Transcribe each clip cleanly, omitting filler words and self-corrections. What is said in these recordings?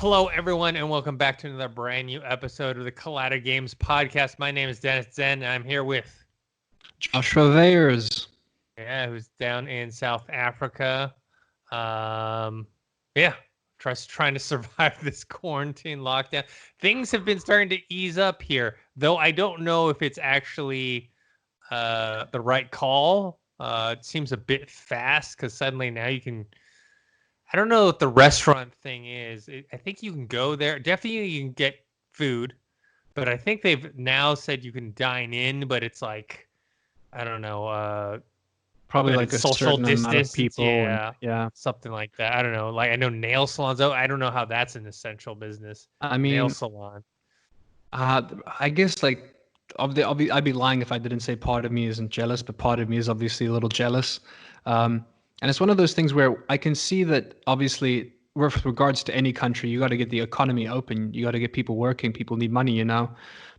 Hello, everyone, and welcome back to another brand new episode of the Collider Games podcast. My name is Dennis Tzeng, and I'm here with Josh Weyers. who's down in South Africa. Trying to survive this quarantine lockdown. Things have been starting to ease up here, though I don't know if it's actually the right call. It seems a bit fast because suddenly now you can. I don't know what the restaurant thing is. I think you can go there. Definitely you can get food, but I think they've now said you can dine in, but it's like, I don't know, Probably but like it's a social certain amount of distance. people. Yeah, something like that. I don't know. Like I know nail salons. Oh, I don't know how that's an essential business. I Nail mean, salon. I guess like I'd be lying if I didn't say part of me isn't jealous, but part of me is obviously a little jealous. And it's one of those things where I can see that obviously with regards to any country, you got to get the economy open. You got to get people working. People need money, you know.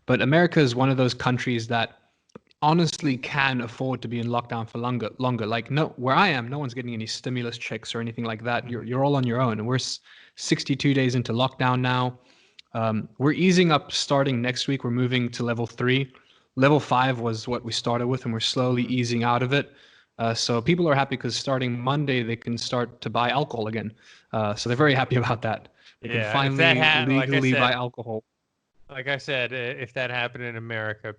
But America is one of those countries that honestly can afford to be in lockdown for longer. Like no, where I am, no one's getting any stimulus checks or anything like that. You're all on your own, and we're 62 days into lockdown now. We're easing up starting next week. We're moving to level 3. Level 5 was what we started with, and we're slowly easing out of it. So people are happy because starting Monday they can start to buy alcohol again. So they're very happy about that. They can Yeah, if that finally legally buy alcohol. like I said, if that happened in America,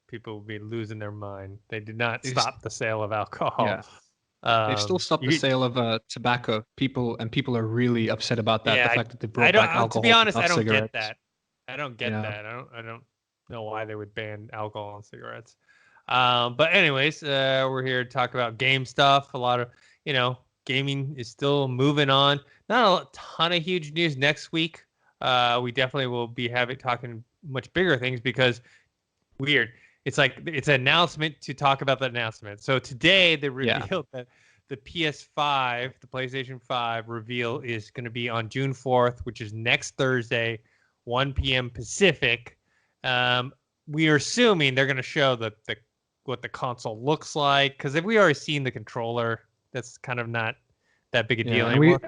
people would be losing their mind. They did not stop the sale of alcohol. Yeah. They've still stopped the sale of tobacco. People are really upset about that. The Yeah, fact that they I brought don't. back To be alcohol, but honest, I not don't get cigarettes. that. I don't get Yeah. that. I don't know why they would ban alcohol and cigarettes. But anyways, we're here to talk about game stuff. A lot of gaming is still moving on. Not a ton of huge news next week. We definitely will be talking much bigger things because weird. It's like it's an announcement to talk about the announcement. So today they revealed that the PS5, the PlayStation 5 reveal is going to be on June 4th, which is next Thursday, 1 p.m. Pacific. We are assuming they're going to show what the console looks like because if we already seen the controller, that's kind of not that big a deal anymore.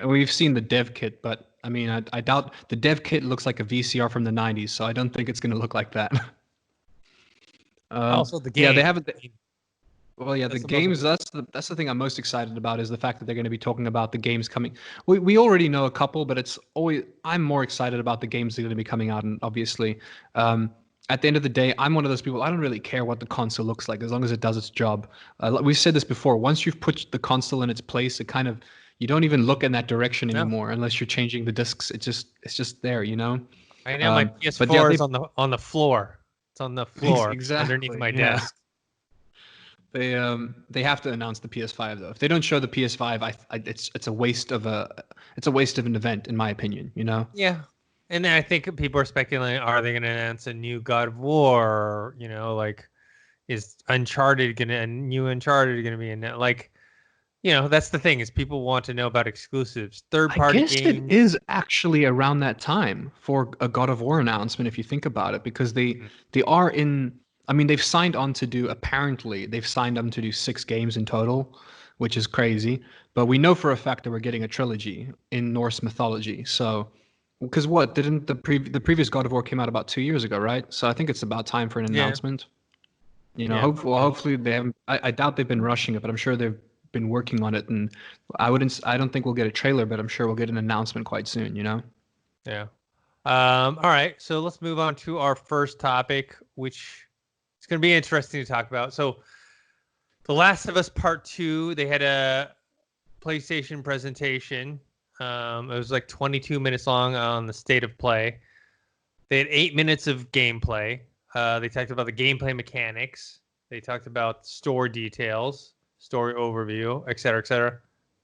We've seen the dev kit, but I mean, I doubt the dev kit looks like a VCR from the 90s, so I don't think it's going to look like that. Also, the game. Yeah, they haven't. Well, yeah, the That's the games. That's the thing I'm most excited about is the fact that they're going to be talking about the games coming. We already know a couple, but I'm more excited about the games that are going to be coming out. And obviously, at the end of the day, I'm one of those people. I don't really care what the console looks like as long as it does its job. We've said this before. Once you've put the console in its place, you don't even look in that direction anymore unless you're changing the discs. It's just there, you know. Right now, my PS4 is on the floor. It's on the floor underneath my desk. They have to announce the PS5 though. If they don't show the PS5, it's a waste of an event in my opinion. You know. Yeah, and then I think people are speculating: are they going to announce a new God of War? You know, like is a new Uncharted gonna be in that? Like, that's the thing is people want to know about exclusives, third-party games. I guess it is actually around that time for a God of War announcement if you think about it, because they are in. I mean, they've signed on to do 6 games in total, which is crazy. But we know for a fact that we're getting a trilogy in Norse mythology. So, because didn't the previous God of War came out about 2 years ago, right? So I think it's about time for an announcement. Hopefully they haven't. I doubt they've been rushing it, but I'm sure they've been working on it. And I don't think we'll get a trailer, but I'm sure we'll get an announcement quite soon. You know? Yeah. All right. So let's move on to our first topic, which it's going to be interesting to talk about. So, The Last of Us Part 2, they had a PlayStation presentation. It was like 22 minutes long on the state of play. They had 8 minutes of gameplay. They talked about the gameplay mechanics. They talked about store details, story overview, et cetera, et cetera.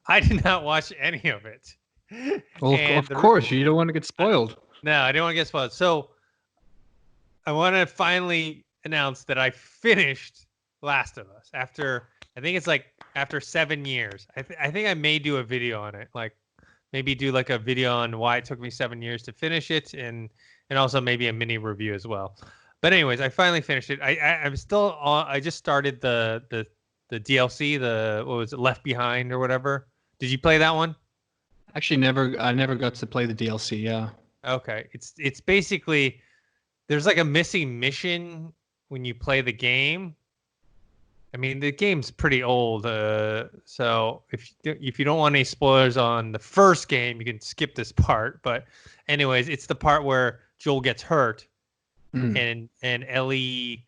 I did not watch any of it. Well, of course, you don't want to get spoiled. No, I didn't want to get spoiled. So I want to finally announce that I finished Last of Us after 7 years. I think I may do a video on it, like maybe do like a video on why it took me 7 years to finish it, and also maybe a mini review as well. But anyways, I finally finished it. I'm still on. I just started the DLC. What was it, Left Behind or whatever? Did you play that one? Actually, I never got to play the DLC. Yeah. Okay, it's basically there's like a missing mission when you play the game. I mean, the game's pretty old, so if you don't want any spoilers on the first game, you can skip this part. But anyways, it's the part where Joel gets hurt Mm. and Ellie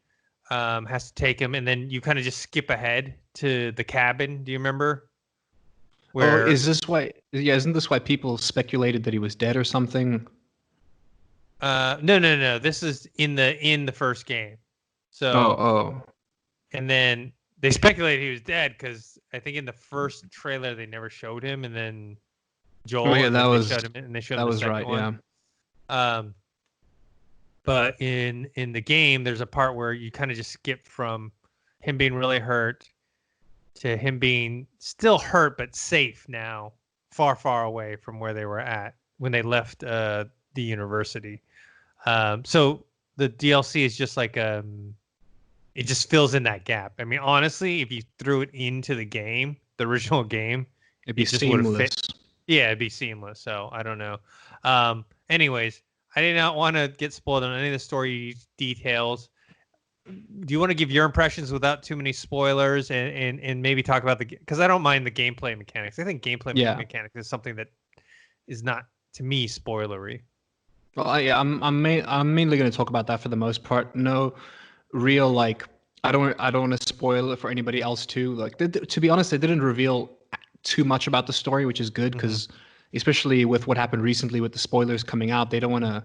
has to take him, and then you kind of just skip ahead to the cabin. Do you remember Oh, where? is this why? Yeah, isn't this why people speculated that he was dead or something? No. This is in the first game. Oh, So oh, and then they speculated he was dead because I think in the first trailer they never showed him, and then oh, Joel, yeah. and then they showed him, and they showed him That the was second right. one. Yeah. Um, but in the game, there's a part where you kind of just skip from him being really hurt to him being still hurt but safe now, far away from where they were at when they left the university. So the DLC is just like it just fills in that gap. I mean, honestly, if you threw it into the game, the original game, It'd be it just would have seamless. fit. Yeah, it'd be seamless. So I don't know. Anyways, I did not want to get spoiled on any of the story details. Do you want to give your impressions without too many spoilers and maybe talk about because I don't mind the gameplay mechanics. I think gameplay Yeah. mechanics is something that is not to me spoilery. Well, yeah, I'm mainly going to talk about that for the most part. No real like I don't want to spoil it for anybody else too. Like to be honest, they didn't reveal too much about the story, which is good Mm-hmm. because especially with what happened recently with the spoilers coming out, they don't want to,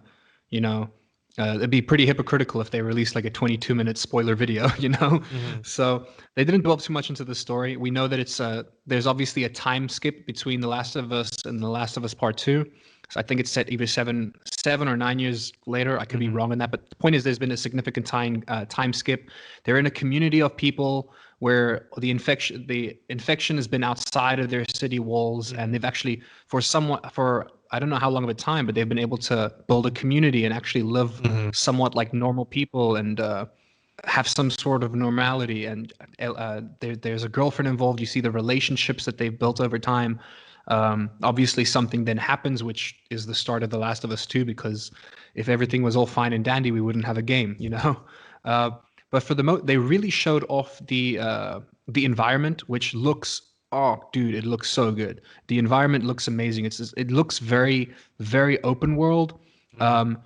you know, it'd be pretty hypocritical if they released like a 22-minute spoiler video, you know. Mm-hmm. So they didn't delve too much into the story. We know that it's there's obviously a time skip between The Last of Us and The Last of Us Part Two. So I think it's set either 7 or 9 years later. I could be Mm-hmm. wrong on that, but the point is, there's been a significant time skip. They're in a community of people where the infection has been outside of their city walls, and they've actually for I don't know how long of a time, but they've been able to build a community and actually live Mm-hmm. somewhat like normal people and have some sort of normality. And there's a girlfriend involved. You see the relationships that they've built over time. Obviously, something then happens, which is the start of The Last of Us 2, because if everything was all fine and dandy, we wouldn't have a game, you know? Uh, but for they really showed off the environment, which looks, oh, dude, it looks so good. The environment looks amazing. It looks very open world. Mm-hmm. Um,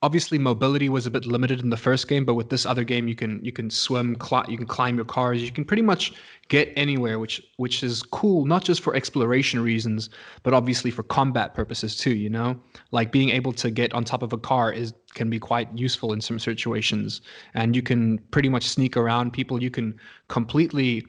Obviously mobility was a bit limited in the first game, but with this other game you can swim, you can climb your cars, you can pretty much get anywhere, which is cool, not just for exploration reasons, but obviously for combat purposes too, you know? Like being able to get on top of a car is can be quite useful in some situations, and you can pretty much sneak around people, you can completely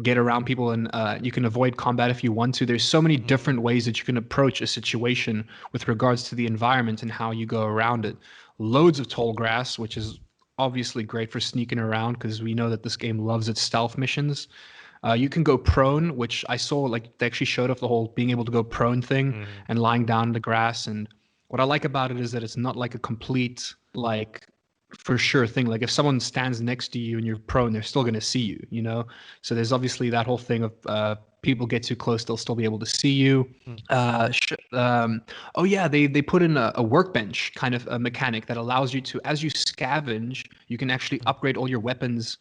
get around people, and you can avoid combat if you want to. There's so many Mm-hmm. different ways that you can approach a situation with regards to the environment and how you go around it. Loads of tall grass, which is obviously great for sneaking around because we know that this game loves its stealth missions. You can go prone, which I saw, like they actually showed off the whole being able to go prone thing Mm-hmm. and lying down in the grass. And what I like about it is that it's not like a complete like for sure thing. Like if someone stands next to you and you're prone, they're still going to see you, you know? So there's obviously that whole thing of people get too close, they'll still be able to see you. Oh yeah, they put in a workbench kind of a mechanic that allows you to, as you scavenge, you can actually upgrade all your weapons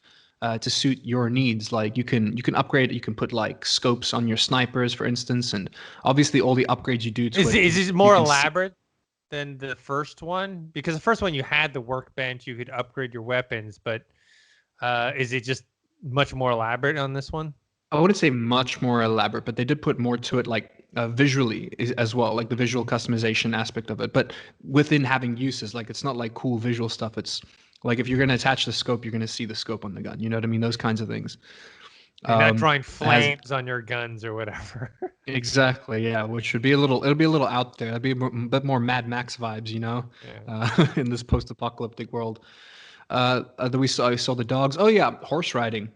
to suit your needs. Like you can upgrade, you can put like scopes on your snipers, for instance, and obviously all the upgrades you do to Is it you more can see. elaborate than the first one? Because the first one you had the workbench, you could upgrade your weapons, but is it just much more elaborate on this one? I wouldn't say much more elaborate, but they did put more to it, like visually as well, like the visual customization aspect of it. But within having uses, like it's not like cool visual stuff. It's like if you're going to attach the scope, you're going to see the scope on the gun. You know what I mean? Those kinds of things. You're not drawing It has flames on your guns or whatever. exactly, yeah, which would be it'll be a little out there. It'd be a bit more Mad Max vibes, you know, Yeah. in this post-apocalyptic world. That I saw the dogs. Oh yeah, horse riding.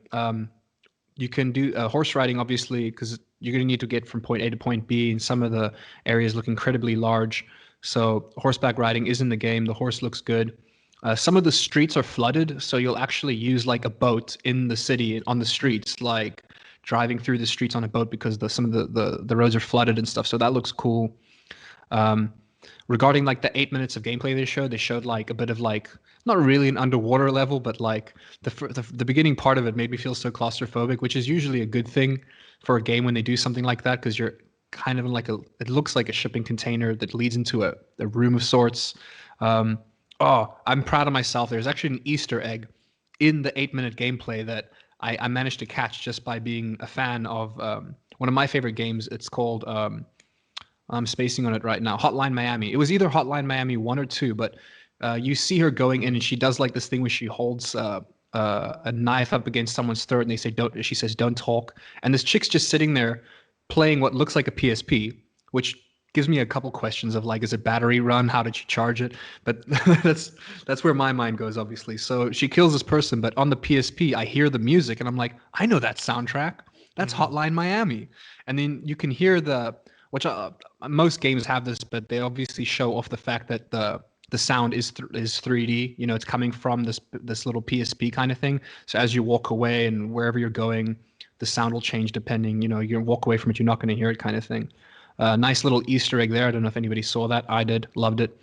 You can do horse riding, obviously, because you're going to need to get from point A to point B, and some of the areas look incredibly large. So horseback riding is in the game. The horse looks good. Some of the streets are flooded, so you'll actually use like a boat in the city on the streets, like driving through the streets on a boat because some of the roads are flooded and stuff. So that looks cool. Um, Regarding like the 8 minutes of gameplay they showed like a bit of like not really an underwater level, but like the beginning part of it made me feel so claustrophobic, which is usually a good thing for a game when they do something like that, because you're kind of in like it looks like a shipping container that leads into a room of sorts. Um, oh, I'm proud of myself. There's actually an Easter egg in the 8 minute gameplay that I managed to catch just by being a fan of one of my favorite games. It's called I'm spacing on it right now. Hotline Miami. It was either Hotline Miami 1 or 2, but you see her going in and she does like this thing where she holds a knife up against someone's throat and they say don't. She says don't talk, and this chick's just sitting there playing what looks like a PSP, which gives me a couple questions of like, is it battery run? How did she charge it? But that's where my mind goes, obviously. So she kills this person, but on the PSP, I hear the music and I'm like, I know that soundtrack. That's Hotline Miami, and then you can hear which most games have this, but they obviously show off the fact that the sound is 3D. You know, it's coming from this little PSP kind of thing. So as you walk away and wherever you're going, the sound will change depending. You know, you walk away from it, you're not going to hear it, kind of thing. Nice little Easter egg there. I don't know if anybody saw that. I did. Loved it.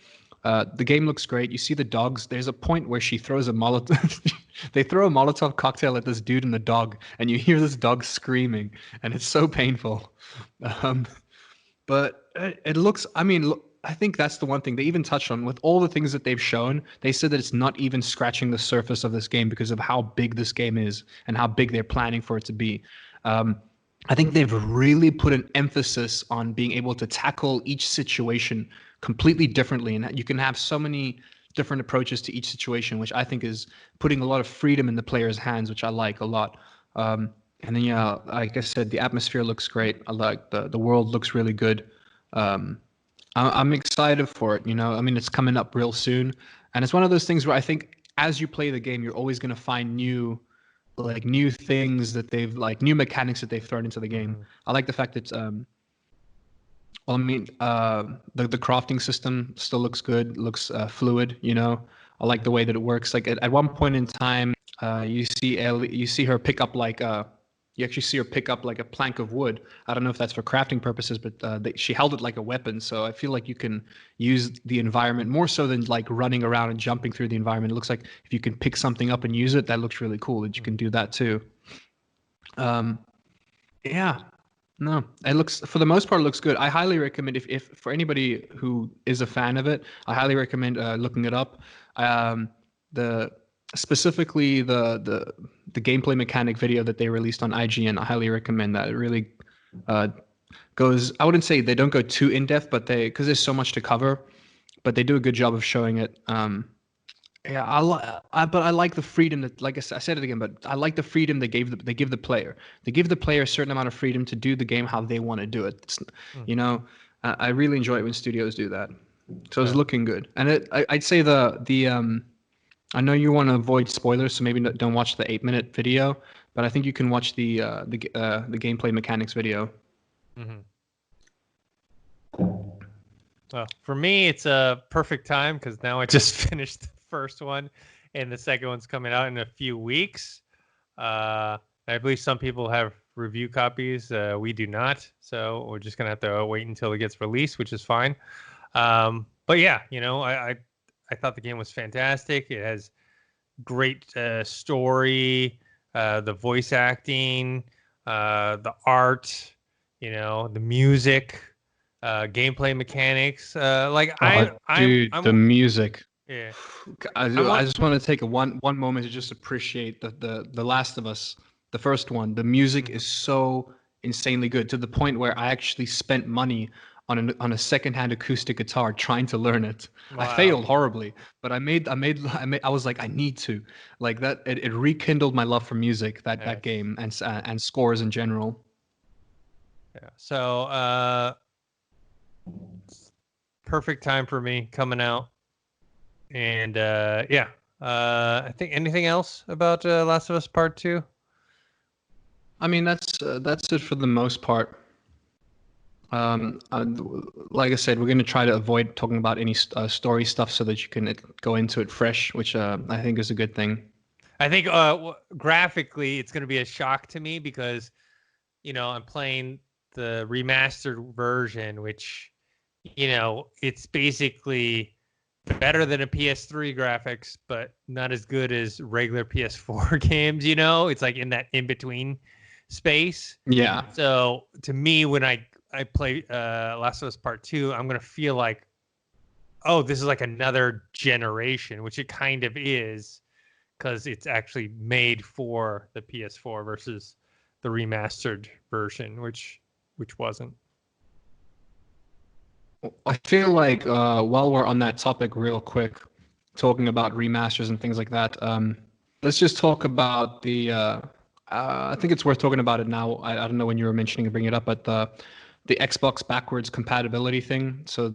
The game looks great. You see the dogs. There's a point where she throws a Molotov. They throw a Molotov cocktail at this dude and the dog, and you hear this dog screaming, and it's so painful. But it looks, I mean, I think that's the one thing they even touched on with all the things that they've shown. They said that it's not even scratching the surface of this game because of how big this game is and how big they're planning for it to be. I think they've really put an emphasis on being able to tackle each situation completely differently. And you can have so many different approaches to each situation, which I think is putting a lot of freedom in the player's hands, which I like a lot. And then, yeah, like I said, the atmosphere looks great. I like the world looks really good. I'm excited for it. You know, I mean, it's coming up real soon, and it's one of those things where I think as you play the game, you're always going to find new things that they've like new mechanics that they've thrown into the game. I like the fact that well, I mean, the crafting system still looks good, looks fluid. You know, I like the way that it works. Like at one point in time, you see her pick up like you actually see her pick up like a plank of wood. I don't know if that's for crafting purposes, but she held it like a weapon. So I feel like you can use the environment more so than like running around and jumping through the environment. It looks like if you can pick something up and use it, that looks really cool that you can do that too. Yeah, no, it looks for the most part it looks good. I highly recommend if for anybody who is a fan of it, I highly recommend looking it up. The specifically the gameplay mechanic video that they released on IGN, I highly recommend that. It really goes. I wouldn't say they don't go too in depth, but because there's so much to cover, but they do a good job of showing it. Yeah, but I like the freedom that, like I said it again, but I like the freedom they give the player. They give the player a certain amount of freedom to do the game how they want to do it. You know, I really enjoy it when studios do that. So it's looking good, and I'd say I know you want to avoid spoilers, so maybe don't watch the 8 minute video, but I think you can watch the gameplay mechanics video. Well, for me, it's a perfect time because now I just finished the first one, and the second one's coming out in a few weeks. I believe some people have review copies. We do not, so we're just gonna have to wait until it gets released, which is fine. But yeah, you know, I thought the game was fantastic. It has great story, the voice acting, the art, you know, the music, gameplay mechanics. The music. Yeah. I just want to take one moment to just appreciate the Last of Us, the first one. The music is so insanely good to the point where I actually spent money on a secondhand acoustic guitar trying to learn it. Wow. I failed horribly, but I was like, I need to, like that. It rekindled my love for music, that game and scores in general. Yeah. So perfect time for me coming out. And yeah, I think anything else about Last of Us Part 2? I mean, that's it for the most part. Like I said, we're going to try to avoid talking about any story stuff so that you can go into it fresh, which I think is a good thing. I think graphically, it's going to be a shock to me because I'm playing the remastered version, which, it's basically better than a PS3 graphics, but not as good as regular PS4 games. It's like in that in between space. Yeah. So to me, when I play Last of Us Part 2, I'm gonna feel like, oh, this is like another generation, which it kind of is, because it's actually made for the PS4 versus the remastered version, which wasn't. I feel like while we're on that topic, real quick, talking about remasters and things like that, let's just talk about I think it's worth talking about it now. I don't know when you were mentioning and bringing it up, but the Xbox backwards compatibility thing. So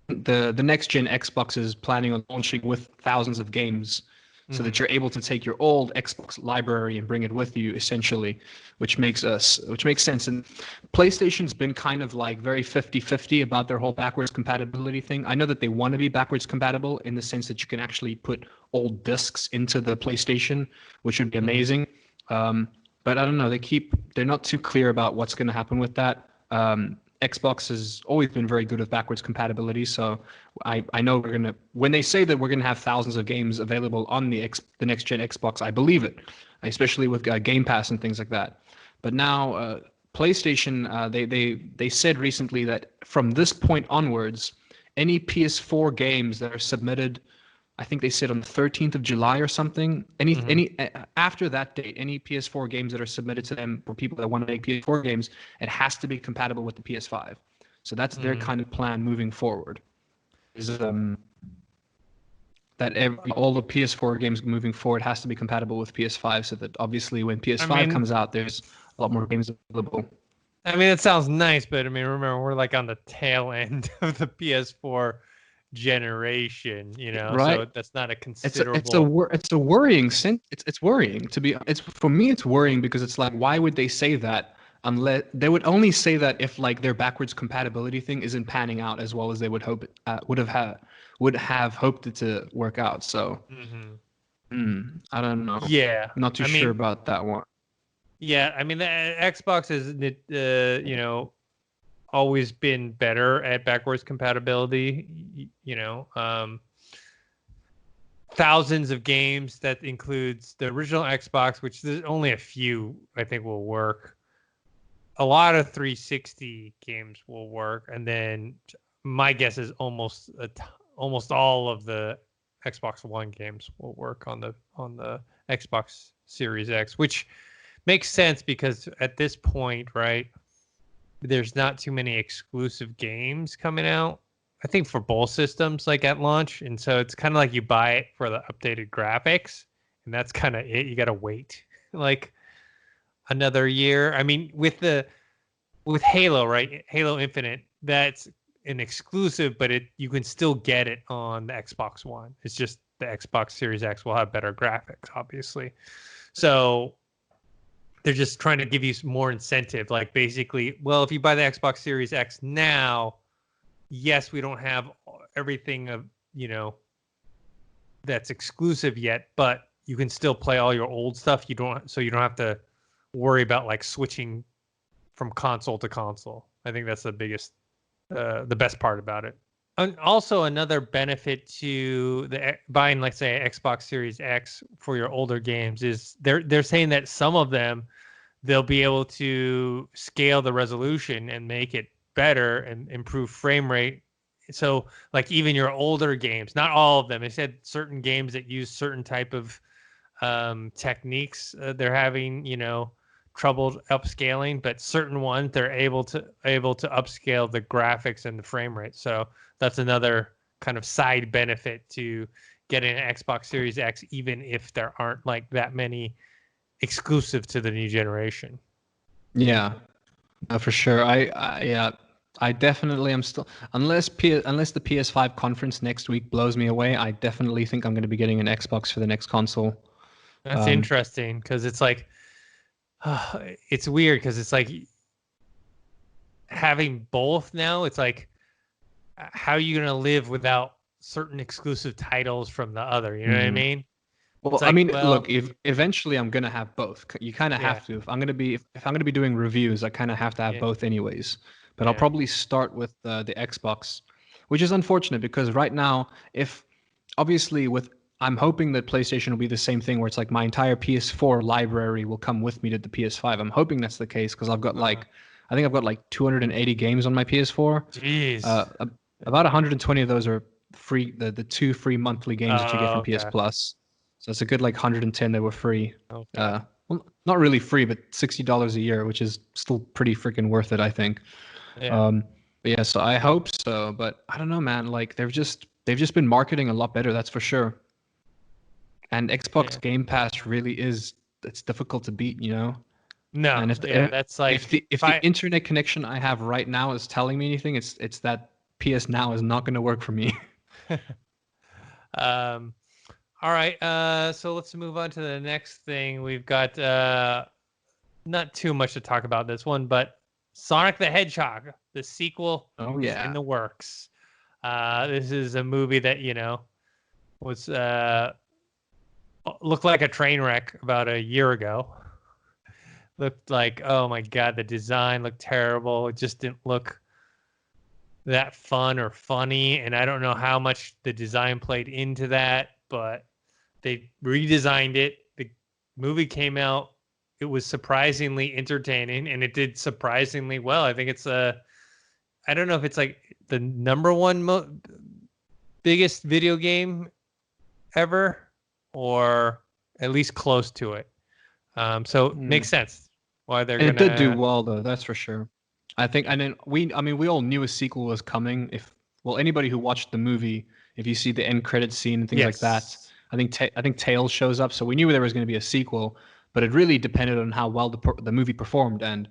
the next gen Xbox is planning on launching with thousands of games so that you're able to take your old Xbox library and bring it with you, essentially, which makes sense. And PlayStation's been kind of like very 50-50 about their whole backwards compatibility thing. I know that they want to be backwards compatible in the sense that you can actually put old discs into the PlayStation, which would be amazing. But I don't know, they're not too clear about what's going to happen with that. Xbox has always been very good with backwards compatibility, so I know when they say that we're gonna have thousands of games available on the next gen Xbox, I believe it, especially with Game Pass and things like that. But now PlayStation, they said recently that from this point onwards, any PS4 games that are submitted, I think they said on the 13th of July or something. After that date, any PS4 games that are submitted to them for people that want to make PS4 games, it has to be compatible with the PS5. So that's their kind of plan moving forward. Is all the PS4 games moving forward has to be compatible with PS5, so that obviously when PS5 comes out, there's a lot more games available. I mean, it sounds nice, but I mean, remember, we're like on the tail end of the PS4 generation, right? So that's not a considerable. It's a worrying it's worrying for me. It's worrying because it's like, why would they say that? Unless they would only say that if like their backwards compatibility thing isn't panning out as well as they would hope would have hoped it to work out. So I don't know. Yeah, I'm not too sure about that one. Yeah, I mean, the Xbox is, always been better at backwards compatibility. Thousands of games, that includes the original Xbox, which there's only a few I think will work. A lot of 360 games will work, and then my guess is almost all of the Xbox One games will work on the Xbox Series X, which makes sense because at this point, right, there's not too many exclusive games coming out, I think, for both systems, like at launch. And so it's kind of like you buy it for the updated graphics, and that's kind of it. You got to wait like another year. I mean, with Halo, right? Halo Infinite, that's an exclusive, but you can still get it on the Xbox One. It's just the Xbox Series X will have better graphics, obviously. So they're just trying to give you some more incentive. Like, basically, well, if you buy the Xbox Series X now, yes, we don't have everything of, that's exclusive yet, but you can still play all your old stuff. You don't have to worry about like switching from console to console. I think that's the best part about it. And also, another benefit to buying, like, say, Xbox Series X for your older games is they're saying that some of them, they'll be able to scale the resolution and make it better and improve frame rate. So, like, even your older games, not all of them. They said certain games that use certain type of techniques, they're having trouble upscaling, but certain ones they're able to upscale the graphics and the frame rate. So that's another kind of side benefit to getting an Xbox Series X, even if there aren't like that many exclusive to the new generation. Yeah, for sure. I definitely am still, unless the PS5 conference next week blows me away, I definitely think I'm going to be getting an Xbox for the next console. That's interesting, because it's like, it's weird because it's like having both now. It's like, how are you going to live without certain exclusive titles from the other? You know what I mean? Well, It's I like, mean, well, look, if eventually I'm gonna have both. You kind of yeah, have to. If I'm gonna be doing reviews, I kind of have to have yeah, both anyways. But I'll yeah, probably start with the Xbox, which is unfortunate because right now, if obviously with I'm hoping that PlayStation will be the same thing where it's like my entire PS4 library will come with me to the PS5. I'm hoping that's the case because I've got uh, like I think I've got like 280 games on my PS4. jeez. Uh, about 120 of those are free. The two free monthly games that you get Oh, from PS okay, Plus. So it's a good like 110 that were free. okay, Well, not really free, but $60 a year, which is still pretty freaking worth it, I think. yeah, Um, but yeah, so I hope so, but I don't know, man. Like they've just been marketing a lot better, that's for sure. And yeah. Xbox Game Pass really is it's difficult to beat, you know. No, And yeah, that's like if if the I internet connection I have right now is telling me anything, it's that PS Now is not going to work for me. um all right, so let's move on to the next thing. We've got not too much to talk about this one, but Sonic the Hedgehog, the sequel Oh is in yeah. the works. This is a movie that, was looked like a train wreck about a year ago. Looked like, oh my god, the design looked terrible. It just didn't look that fun or funny, and I don't know how much the design played into that, but they redesigned it. The movie came out. It was surprisingly entertaining, and it did surprisingly well. I think it's I don't know if it's like the number one biggest video game ever, or at least close to it. So it Mm. makes sense why they're And it did do gonna. well though, that's for sure. I think, and then I mean, we all knew a sequel was coming. If well, anybody who watched the movie, if you see the end credit scene and things like that, Yes. I think Tails shows up, so we knew there was going to be a sequel. But it really depended on how well the movie performed, and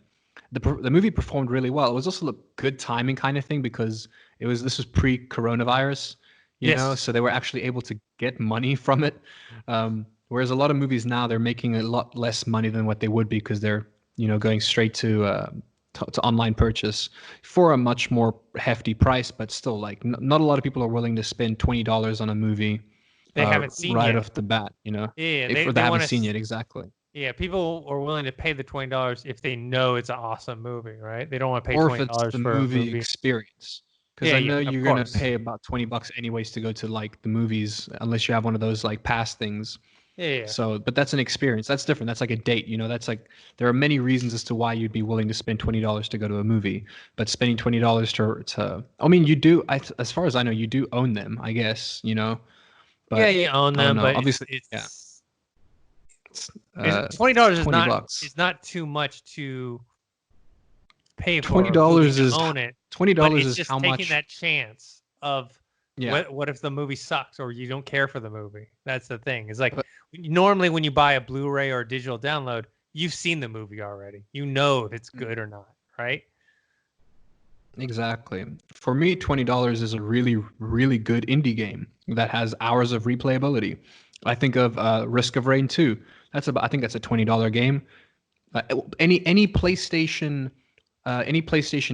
the movie performed really well. It was also a good timing kind of thing because this was pre-coronavirus, you know, Yes. so they were actually able to get money from it. Whereas a lot of movies now they're making a lot less money than what they would be because they're going straight to online purchase for a much more hefty price, but still like not a lot of people are willing to spend $20 on a movie They haven't seen right yet. off the bat, you know, Yeah, if they or they they haven't want seen to. yet exactly. Yeah, people are willing to pay the $20 if they know it's an awesome movie, right? They don't want to pay Or if twenty it's dollars the for a movie movie. experience. Because Yeah, I yeah, know of you're gonna course. pay about $20 anyways to go to like the movies, unless you have one of those like pass things. Yeah, yeah. So, but that's an experience. That's different. That's like a date. You know, that's like there are many reasons as to why you'd be willing to spend $20 to go to a movie. But spending $20 to I mean, you do. As far as I know, you do own them. I guess you know. Yeah, But you own I don't them, know. but Obviously, yeah. it's Uh, $20 is twenty not bucks. too much to pay Twenty for a movie dollars to is own it, twenty but dollars it's is just how taking much? that chance of Yeah. what if the movie sucks or you don't care for the movie. That's the thing. It's like But normally when you buy a Blu-ray or a digital download, you've seen the movie already. You know if it's good or not, right? exactly. For me, $20 is a really, really good indie game that has hours of replayability. I think of Risk of Rain 2. I think that's a $20 game. Uh, any PlayStation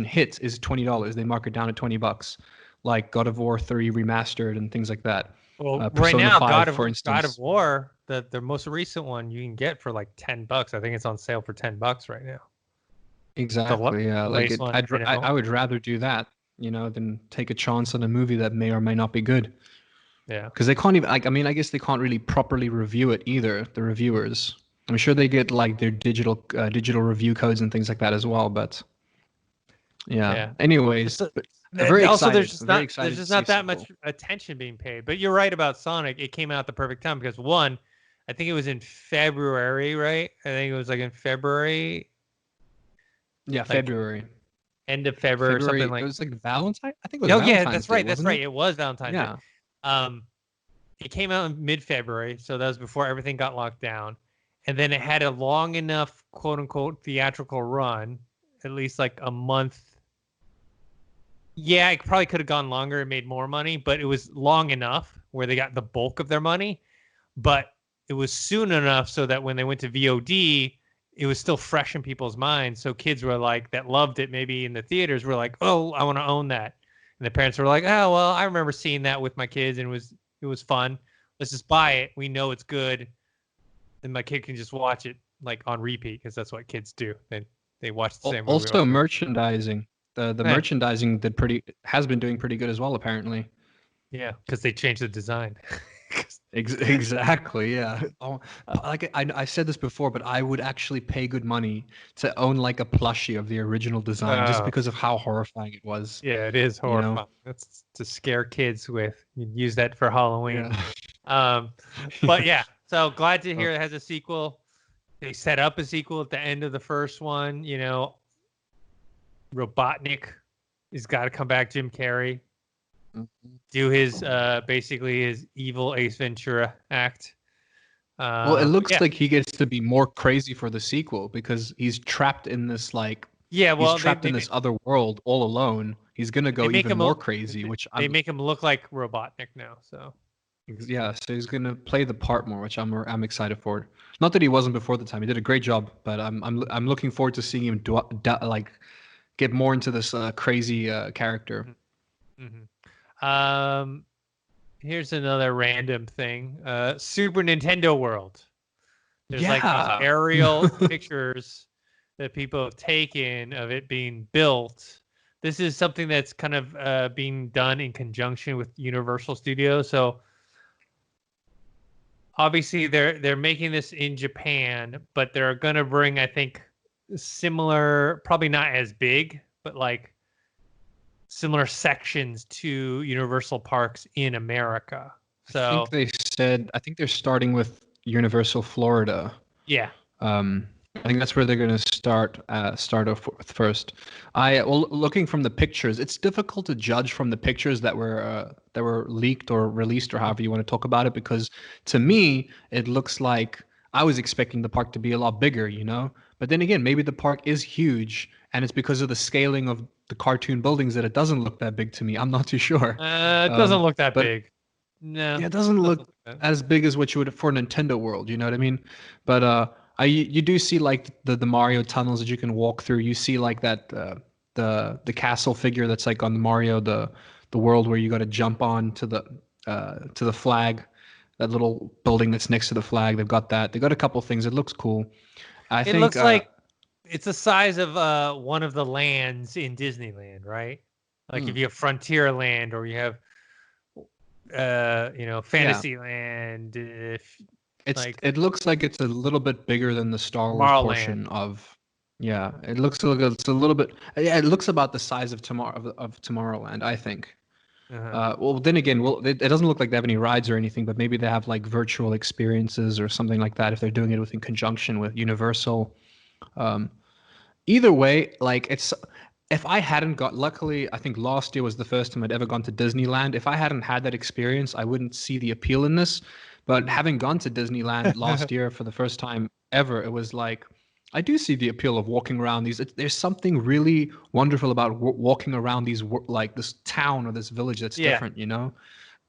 hit is $20. They mark it down to $20, like God of War 3 remastered and things like that. Well, right Persona now, 5, for God of instance. War, the most recent one, you can get for like $10. I think it's on sale for $10 right now. Exactly. Yeah. The Like latest it, one, I would rather do that, you know, than take a chance on a movie that may or may not be good. Yeah, Because they can't even like I mean I guess they can't really properly review it either, the reviewers. I'm sure they get like their digital review codes and things like that as well, but yeah. yeah. Anyways, It's but also very there's excited to just see a not that sequel. much attention being paid. But you're right about Sonic. It came out at the perfect time because one, I think it was in February, right? I think it was like in February, Yeah, like February. end of February or something February it like. was like Valentine? I think it was Oh yeah, Valentine's that's Day, right. That's wasn't right. it? It was Valentine's Day. Yeah. Um, it came out in mid-February, so that was before everything got locked down. And then it had a long enough quote unquote theatrical run, at least like a month. Yeah, it probably could have gone longer and made more money, but it was long enough where they got the bulk of their money. But it was soon enough so that when they went to VOD, it was still fresh in people's minds. So kids were like that loved it maybe in the theaters were like, "Oh, I want to own that." And the parents were like, "Oh, well, I remember seeing that with my kids and it was fun." let's just buy it. We know it's good, and my kid can just watch it like on repeat because that's what kids do. They watch the same movie Also, over. merchandising. The Yeah, merchandising has been doing pretty good as well, apparently. yeah, because they changed the design. Exactly, yeah. Oh, Uh, like I said this before, but I would actually pay good money to own like a plushie of the original design just oh, because of how horrifying it was, yeah, it is you know? horrifying. That's to scare kids with. You use that for Halloween. Yeah. Um, but Yeah. yeah, so glad to Uh, hear it has a sequel. They set up a sequel at the end of the first one. Robotnik has got to come back. Jim Carrey mhm. do his basically his evil Ace Ventura act. Well, it But looks yeah, like he gets to be more crazy for the sequel because yeah. he's Well, trapped in this other world all alone. He's gonna they go make even him more crazy, which they I'm make him look like Robotnik now. So yeah, so he's gonna play the part more, which I'm excited for. Not that he wasn't before the time; he did a great job, but I'm looking forward to seeing him like get more into this crazy character. mm-hmm. Here's another random thing. Super Nintendo World. There's like these Yeah. aerial pictures that people have taken of it being built. This is something that's kind of being done in conjunction with Universal Studios. So obviously they're making this in Japan, but they're gonna bring, I think, similar, probably not as big, but like similar sections to Universal parks in America. So I think they're starting with Universal Florida. yeah. I think that's where they're going to start off with first. Looking from the pictures, it's difficult to judge from the pictures that were leaked or released or however you want to talk about it because to me it looks like I was expecting the park to be a lot bigger, you know. But then again, maybe the park is huge and it's because of the scaling of the cartoon buildings that it doesn't look that big to me. I'm not too sure. It doesn't look that But big. No, yeah, it doesn't doesn't look look that. as big as what you would for Nintendo World, you know what I mean? But you do see like the Mario tunnels that you can walk through. You see like that the castle figure that's like on the Mario the world where you got to jump on to the flag, that little building that's next to the flag. They've got that. They got a couple things. It looks cool. I It think looks like it's the size of one of the lands in Disneyland, right? Like if hmm, you have Frontierland or you have yeah, Fantasyland, if like it looks like it's a little bit bigger than the Star Wars Tomorrowland. portion of. Yeah, it looks like it's a little bit. Yeah, it looks about the size of Tomorrowland, I think. Uh-huh. Well, then again, it doesn't look like they have any rides or anything, but maybe they have like virtual experiences or something like that if they're doing it in conjunction with Universal. Um, Either way, like it's if I hadn't got luckily, I think last year was the first time I'd ever gone to Disneyland. If I hadn't had that experience, I wouldn't see the appeal in this. But Mhm. having gone to Disneyland last year for the first time ever, it was like I do see the appeal of walking around these. There's something really wonderful about walking around like this town or this village that's Yeah. different, you know.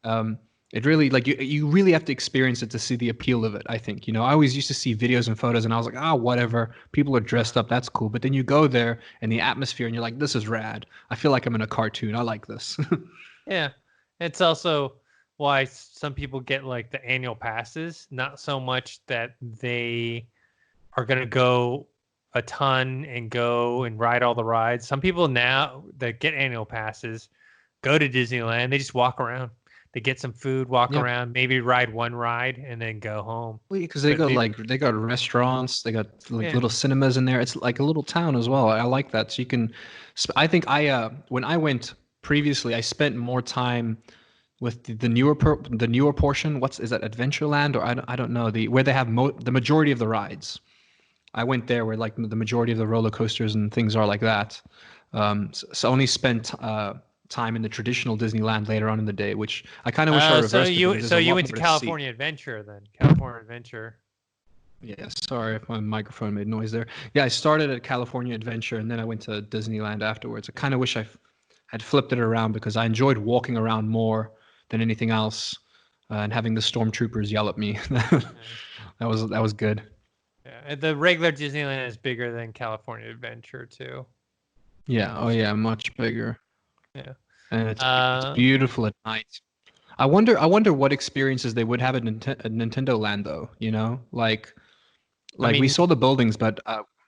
Um, it really like you really have to experience it to see the appeal of it. I think you know I always used to see videos and photos and I was like whatever, people are dressed Uh-huh. up, that's cool. But then you go there and the atmosphere and you're like, this is rad. I feel like I'm in a cartoon. I like this. Yeah. It's also why some people get like the annual passes, not so much that they are going to go a ton and go and ride all the rides. Some people now that get annual passes go to Disneyland, they just walk around. They get some food, walk Yeah, around, maybe ride one ride and then go home. because But maybe they got restaurants, they got like yeah. little cinemas in there. It's like a little town as well. I like that. So you can. I think when I went previously, I spent more time with the newer portion. What's is that Adventureland or I don't know the where they have the majority of the rides. I went there where like the majority of the roller coasters and things are like that. So I only spent time in the traditional Disneyland later on in the day, which I kind of wish I So reversed it because you there's so a you lot went to more to see. California Adventure then. California Adventure. Yeah, sorry if my microphone made noise there. Yeah, I started at California Adventure and then I went to Disneyland afterwards. I kind of wish had flipped it around because I enjoyed walking around more than anything else, and having the stormtroopers yell at me. Yeah. That was good. Yeah. And the regular Disneyland is bigger than California Adventure too. Yeah. I'm Oh just yeah, much bigger, yeah. and it's Uh beautiful at night. I wonder what experiences they would have at, at Nintendo Land, though. You know, I we mean, saw the buildings, but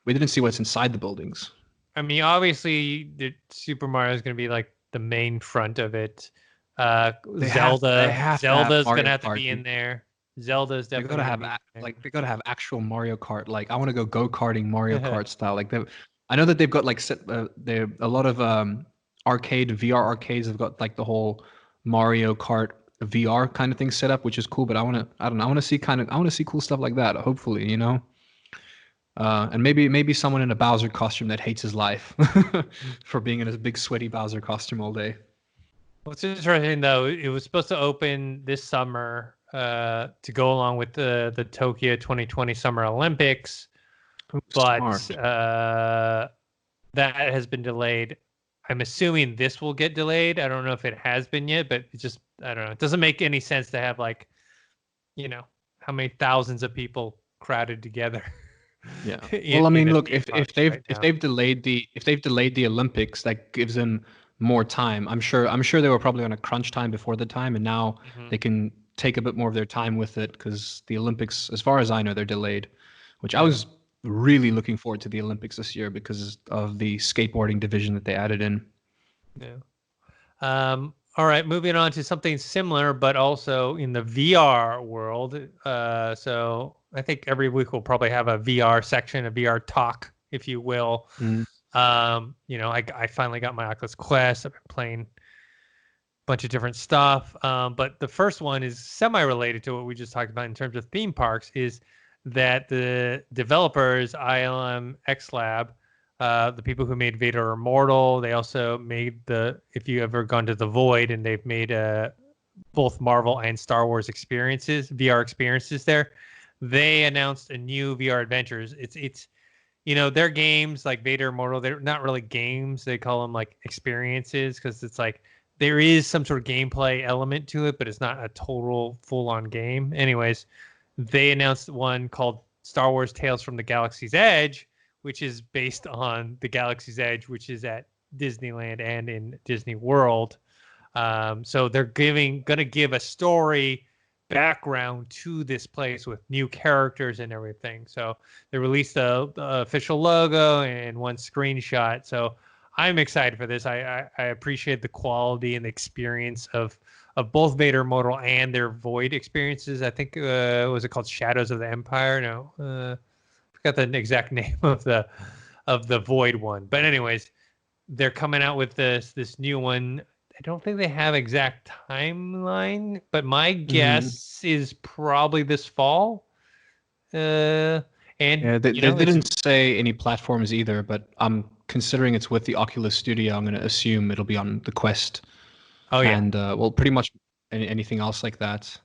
we didn't see what's inside the buildings. obviously, the Super Mario is going to be like the main front of it. They have to have Zelda's Mario gonna have to Kart. be in there. Zelda's They definitely gotta gonna have be in there. they gotta have actual Mario Kart. Like I want to go karting Mario Kart style. I know that they've got like they a lot of arcade VR arcades have got like the whole Mario Kart VR kind of thing set up, which is cool. But I don't know, I want to see cool stuff like that. Hopefully, you know. And maybe someone in a Bowser costume that hates his life for being in a big sweaty Bowser costume all day. What's interesting though, it was supposed to open this summer to go along with the Tokyo 2020 Summer Olympics, Oh, but smart. that has been delayed. I'm assuming this will get delayed. I don't know if it has been yet, but it just I don't know. It doesn't make any sense to have like, you know, how many thousands of people crowded together Yeah. Well, I in mean, a look, theme park right if now. they've delayed the Olympics, that gives them more time. I'm sure they were probably on a crunch time before the time, and now Hmm. they can take a bit more of their time with it because the Olympics, as far as I know, they're delayed. Which I Yeah. was really looking forward to the Olympics this year because of the skateboarding division that they added in. Yeah. All right, moving on to something similar, but also in the VR world. So I think every week we'll probably have a VR section, a VR talk, if you will. Mm. I finally got my Oculus Quest. I've been playing a bunch of different stuff. But the first one is semi-related to what we just talked about in terms of theme parks, is that the developers, ILM X Lab, the people who made Vader Immortal, they also made if you ever gone to the Void, and they've made both Marvel and Star Wars experiences, VR experiences there. They announced a new VR adventures. Their games like Vader Immortal, they're not really games. They call them like experiences because it's like there is some sort of gameplay element to it, but it's not a total full-on game. Anyways, they announced one called Star Wars Tales from the Galaxy's Edge, which is based on the Galaxy's Edge, which is at Disneyland and in Disney World. So they're gonna give a story background to this place with new characters and everything. So they released the official logo and one screenshot. So I'm excited for this. I appreciate the quality and the experience of both Vader Immortal and their Void experiences. I think was it called Shadows of the Empire? No, forgot the exact name of the Void one. But anyways, they're coming out with this new one. I don't think they have exact timeline, but my Mm. guess is probably this fall. Uh, and Yeah, they it's didn't say any platforms either, but I'm considering it's with the Oculus Studio. I'm going to assume it'll be on the Quest oh yeah, and well, pretty much anything else like that.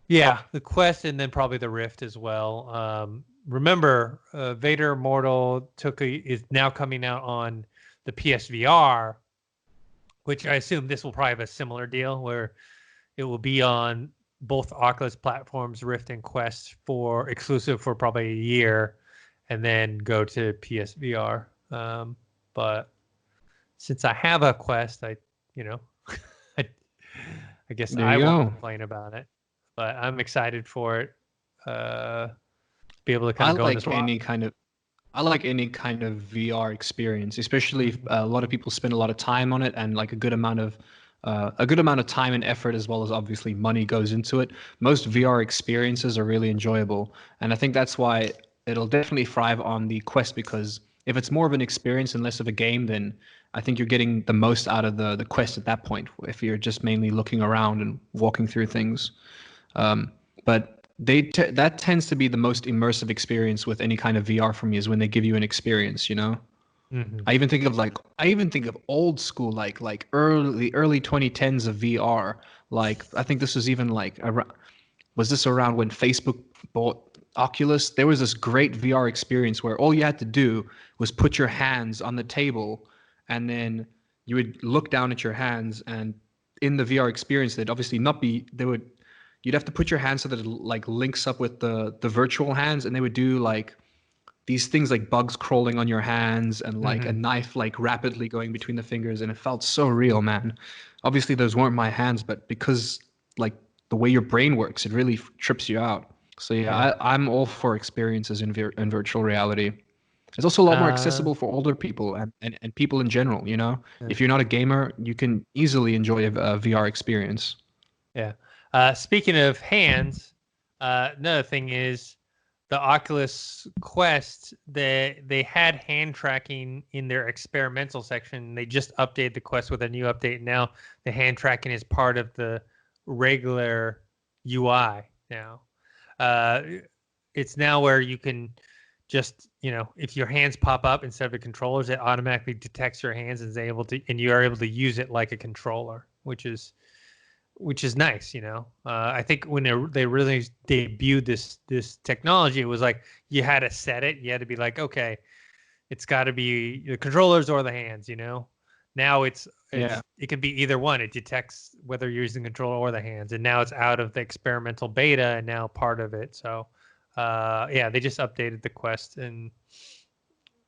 yeah, the Quest and then probably the Rift as well. Remember, Vader Immortal is now coming out on the PSVR, which I assume this will probably have a similar deal where it will be on both Oculus platforms, Rift and Quest, for exclusive for probably a year, and then go to PSVR. But since I have a Quest, you know, I, I guess There I you won't go. complain about it. But I'm excited for it. Uh, be able to kind I of go in like this rock. any kind of I like any kind of VR experience, especially if Mhm. a lot of people spend a lot of time on it and like a good amount of time and effort as well as obviously money goes into it. Most VR experiences are really enjoyable, and I think that's why it'll definitely thrive on the Quest because if it's more of an experience and less of a game, then I think you're getting the most out of the Quest at that point. If you're just mainly looking around and walking through things. But that tends to be the most immersive experience with any kind of VR for me is when they give you an experience, you know? Mhm. I even think of old school early 2010s of VR. Like I think this was even like was this around when Facebook bought Oculus? There was this great VR experience where all you had to do was put your hands on the table and then you would look down at your hands and in the VR experience they'd obviously not be they would you'd have to put your hands so that it like links up with the virtual hands and they would do like these things like bugs crawling on your hands and like a Hmm. knife like rapidly going between the fingers, and it felt so real, man. Obviously, those weren't my hands, but because like the way your brain works, it really trips you out. So yeah, Yeah. I'm all for experiences in virtual reality. It's also a lot more Uh, accessible for older people and people in general, you know? yeah. If you're not a gamer, you can easily enjoy a VR experience. Yeah. Speaking of hands, another thing is the Oculus Quest. They had hand tracking in their experimental section. They just updated the Quest with a new update. Now the hand tracking is part of the regular UI now. Uh, it's now where you can just, if your hands pop up instead of the controllers, it automatically detects your hands and is able to, and you are able to use it like a controller, which is nice. I think when they really debuted this technology, it was like you had to set it. You had to be like, okay, it's got to be the controllers or the hands. Now Yeah. it can be either one. It detects whether you're using the controller or the hands, and now it's out of the experimental beta and now part of it. So, yeah, they just updated the Quest, and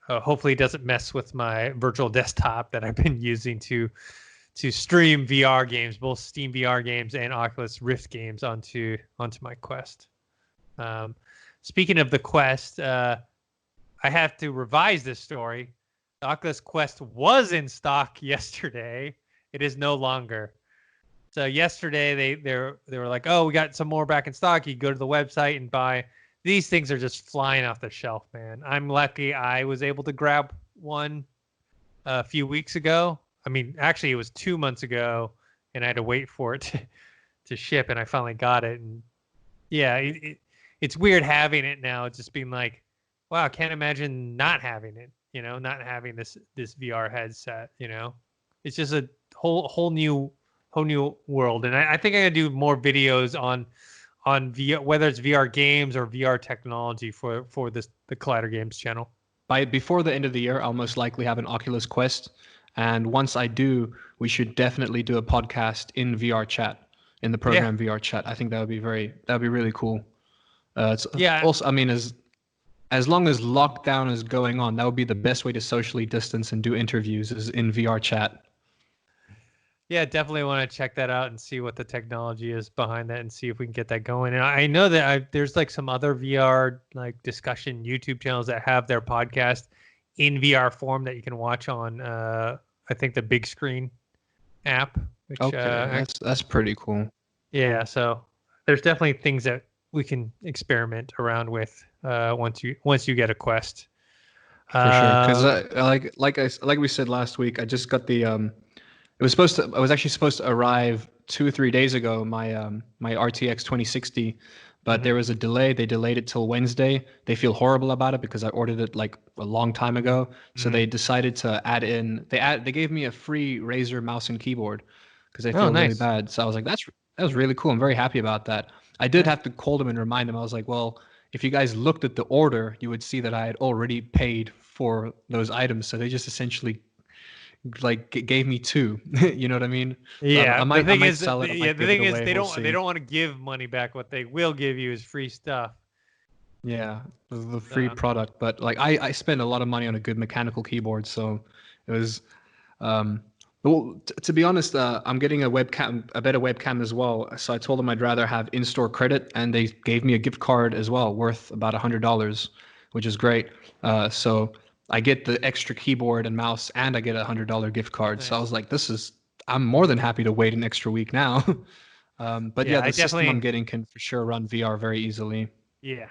hopefully it doesn't mess with my virtual desktop that I've been using to stream VR games, both Steam VR games and Oculus Rift games onto my Quest. Um, Speaking of the Quest, I have to revise this story. The Oculus Quest was in stock yesterday. It is no longer. So yesterday they were like, "Oh, we got some more back in stock. You go to the website and buy." These things are just flying off the shelf, man. I'm lucky I was able to grab one a few weeks ago. I mean, actually, it was 2 months ago, and I had to wait for it to ship, and I finally got it. And yeah, it's weird having it now. It's just being like, wow, I can't imagine not having it. Not having this VR headset. It's just a whole new world. And I think I'm gonna do more videos on VR, whether it's VR games or VR technology for the Collider Games channel. By before the end of the year, I'll most likely have an Oculus Quest, and once I do, we should definitely do a podcast in VR chat, in the Yeah, program VR chat. I think that would be really cool. It's yeah, also, I mean, as long as lockdown is going on, that would be the best way to socially distance and do interviews is in VR chat. yeah. Definitely want to check that out and see what the technology is behind that, and see if we can get that going. And I know that there's like some other VR like discussion YouTube channels that have their podcast in VR form that you can watch on I think the big screen app, which Okay, that's pretty cool. yeah, so there's definitely things that we can experiment around with once you get a Quest. For sure, because Um, like we said last week, I just got the I was actually supposed to arrive 2 or 3 days ago, my RTX 2060, but mhm, there was a delay. They delayed it till Wednesday. They feel horrible about it because I ordered it like a long time ago. So mhm. they decided to they gave me a free Razer mouse and keyboard because they Oh, feel really nice. bad. So I was like, that was really cool. I'm very happy about that. I did Yeah. have to call them and remind them. I was like, well, if you guys looked at the order, you would see that I had already paid for those items. So they just essentially like gave me two. You know what I mean? So Yeah, the I thing might is, sell it. I yeah, might the give it thing is, away. they We'll don't see. want to give money back. What they will give you is free stuff. Yeah, the free So, product. But like I spent a lot of money on a good mechanical keyboard, so it was. Um, well, to be honest, I'm getting a better webcam as well. So I told them I'd rather have in-store credit, and they gave me a gift card as well, worth about $100, which is great. So I get the extra keyboard and mouse, and I get $100 gift card. So I was nice. like, I'm more than happy to wait an extra week now. But Yeah, yeah, I the system I'm definitely, getting can for sure run VR very easily. yeah,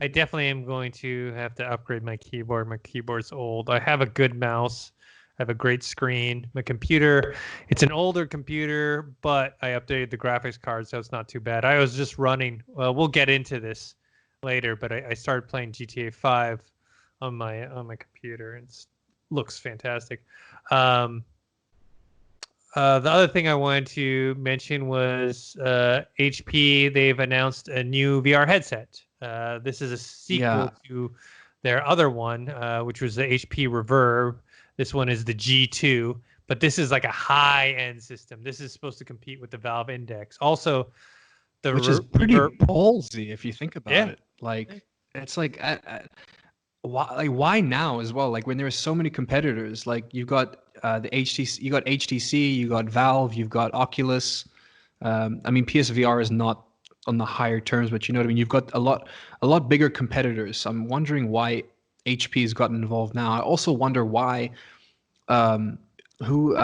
I definitely am going to have to upgrade my keyboard. My keyboard's old. I have a good mouse. I have a great screen. My computer, it's an older computer, but I updated the graphics card, so it's not too bad. I was just running. Well, we'll get into this later, but I started playing GTA 5 on my computer, and it looks fantastic. Um, the other thing I wanted to mention was HP. They've announced a new VR headset. This is a Yeah, sequel to their other one, which was the HP Reverb. This one is the G2, but this is like a high-end system. This is supposed to compete with the Valve Index. Also, the which is pretty Reverb. ballsy if you think about Yeah. it. Like, it's like why now as well? Like when there are so many competitors, like you've got the HTC, you got HTC, you got Valve, you've got Oculus. I mean, PSVR is not on the higher terms, but you know what I mean. You've got a lot bigger competitors. I'm wondering why HP has gotten involved now. I also wonder why. Um, who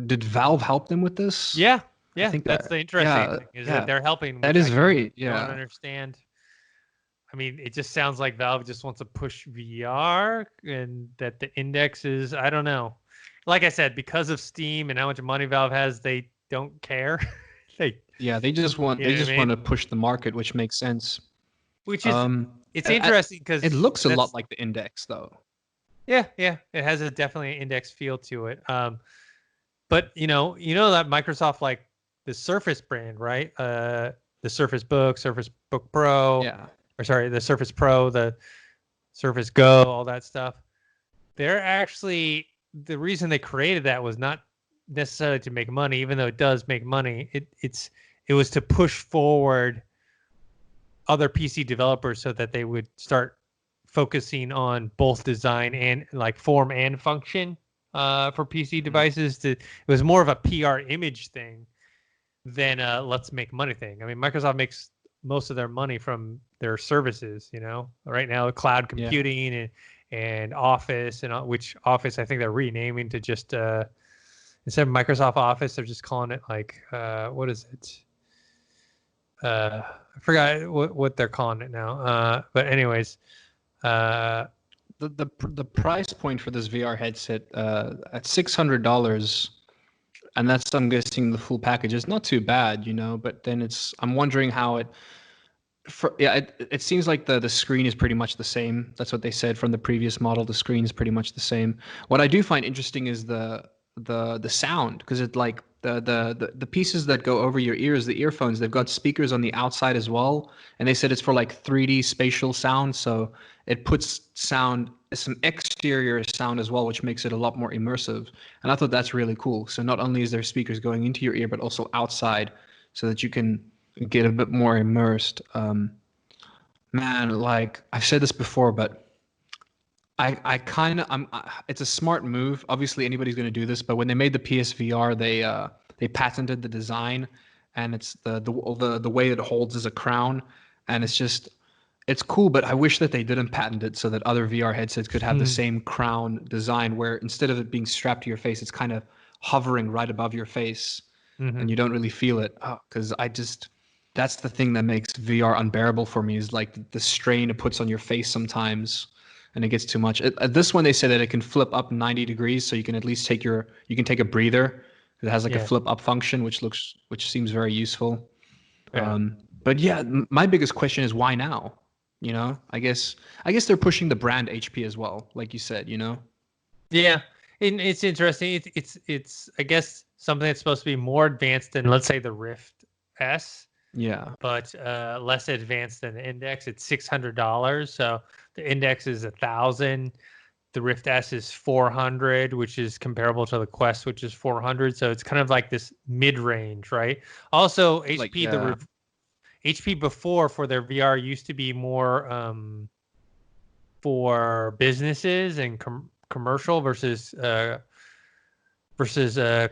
did Valve help them with this? Yeah, I yeah. think That's the interesting yeah, thing is that yeah. they're helping, That which is I very don't yeah. understand. I mean, it just sounds like Valve just wants to push VR and that the index is, I don't know. Like I said, because of Steam and how much money Valve has, they don't care. they, Yeah, you they know what I just want mean? to push the market, which makes sense. Which is, Um, it's I, interesting it because looks a lot that's, like the index, though. yeah, yeah, it has a definitely index feel to it. But you know that Microsoft like the Surface brand, right? The Surface Book, Surface Book Pro, Yeah. or sorry, the Surface Pro, the Surface Go, all that stuff. They're actually the reason they created that was not necessarily to make money, even though it does make money. It was to push forward other PC developers so that they would start focusing on both design and like form and function for PC Mhm. devices. It was more of a PR image thing than a let's make money thing. I mean, Microsoft makes most of their money from their services. Right now, cloud Yeah. computing and Office and which Office I think they're renaming to just instead of Microsoft Office, they're just calling it like what is it? I forgot what they're calling it now. But anyways, uh, The price point for this VR headset at $600, and that's I'm guessing the full package is not too bad, you know. But then I'm wondering how it seems like the screen is pretty much the same. That's what they said from the previous model. The screen is pretty much the same. What I do find interesting is the sound, because it like the pieces that go over your ears, the earphones, they've got speakers on the outside as well, and they said it's for like 3D spatial sound, so it puts some exterior sound as well, which makes it a lot more immersive. And I thought that's really cool. So not only is there speakers going into your ear, but also outside, so that you can get a bit more immersed. Man, like I've said this before, but I kind of it's a smart move. Obviously, anybody's going to do this, but when they made the PSVR, they patented the design, and it's the way it holds as a crown, and it's cool. But I wish that they didn't patent it so that other VR headsets could have the same crown design, where instead of it being strapped to your face, it's kind of hovering right above your face, mm-hmm. and you don't really feel it. Because that's the thing that makes VR unbearable for me, is like the strain it puts on your face sometimes, and it gets too much. At this one, they say that it can flip up 90 degrees, so you can at least you can take a breather. It has like a Yeah, flip up function, which seems very useful. yeah. But yeah, my biggest question is why now? You know, I guess they're pushing the brand HP as well, like you said. You know. Yeah, and it's interesting. It's I guess something that's supposed to be more advanced than let's say the Rift S, Yeah. but less advanced than the Index. It's $600. So the Index is 1,000. The Rift S is 400, which is comparable to the Quest, which is 400. So it's kind of like this mid range, right? Also, Like HP yeah. HP before for their VR used to be more for businesses and commercial versus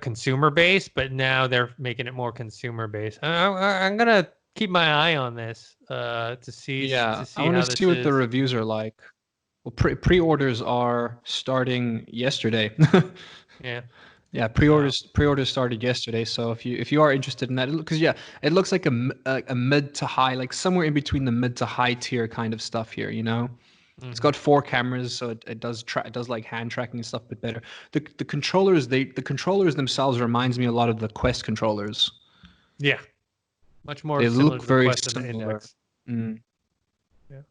consumer based, but now they're making it more consumer based. I'm gonna keep my eye on this to Yeah, I see want how to see this what the is. reviews are like. Well, pre-orders are starting yesterday. Yeah. Yeah, So pre-orders started yesterday. So if you are interested in that, because yeah, it looks like a mid to high, like somewhere in between the mid to high tier kind of stuff here. You know, it's mhm. got 4 cameras, so it does like hand tracking and stuff, but better. The controllers themselves reminds me a lot of the Quest controllers. Yeah, much more They similar look to the very Quest and the similar. Index. Mm. Yeah.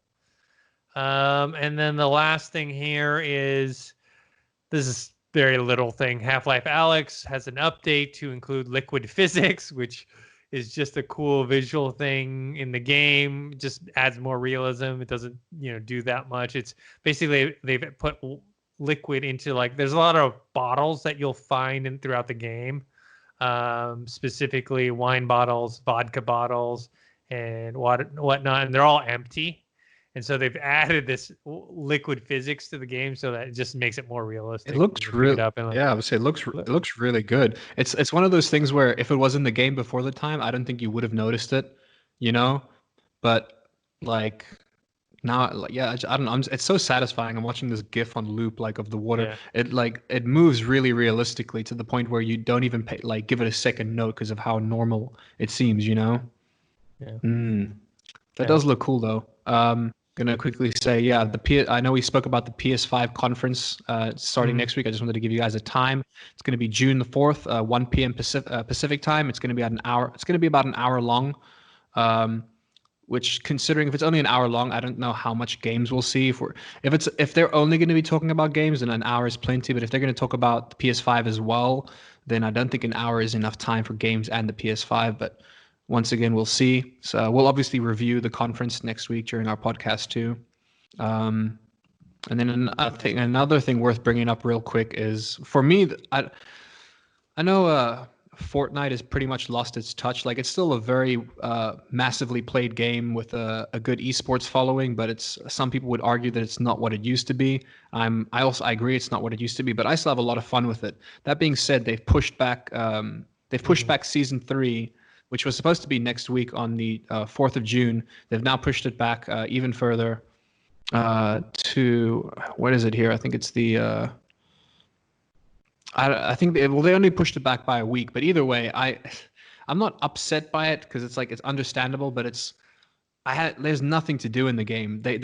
And then the last thing here is this is very little thing. Half-Life Alex has an update to include liquid physics, which is just a cool visual thing in the game. Just adds more realism. It doesn't, do that much. It's basically they've put liquid into like there's a lot of bottles that you'll find in throughout the game. Specifically wine bottles, vodka bottles, and whatnot, and they're all empty and so they've added this liquid physics to the game so that it just makes it more It realistic. looks You pick it real. up and like, Yeah, I would say it looks really good. It's one of those things where if it was in the game before the time, I don't think you would have noticed it, you know. But like now, like, yeah, I don't know. It's so satisfying. I'm watching this GIF on loop, like of the water. yeah, It moves really realistically to the point where you don't even give it a second note because of how normal it seems, you know. yeah, Mm. That yeah. does look cool though. Gonna quickly say, yeah, I know we spoke about the PS5 conference starting Mhm. next week. I just wanted to give you guys a time. It's gonna be June the 4th, 1 p.m. Pacific time. It's gonna be at an hour. It's gonna be about an hour long. Um, which, considering if it's only an hour long, I don't know how much games we'll see. If they're only going to be talking about games, then an hour is plenty. But if they're going to talk about the PS5 as well, then I don't think an hour is enough time for games and the PS5. But once again, we'll see. So we'll obviously review the conference next week during our podcast too. Um, and then another thing worth bringing up real quick is for me, I know Fortnite has pretty much lost its touch. Like it's still a very massively played game with a good esports following, but it's some people would argue that it's not what it used to be. I agree it's not what it used to be, but I still have a lot of fun with it. That being said, they've pushed Mhm. back season 3, which was supposed to be next week on the 4th of June. They've now pushed it back even further to what is it here? I think it's the I think they only pushed it back by a week, but either way, I'm not upset by it because it's like it's understandable, but there's nothing to do in the game. They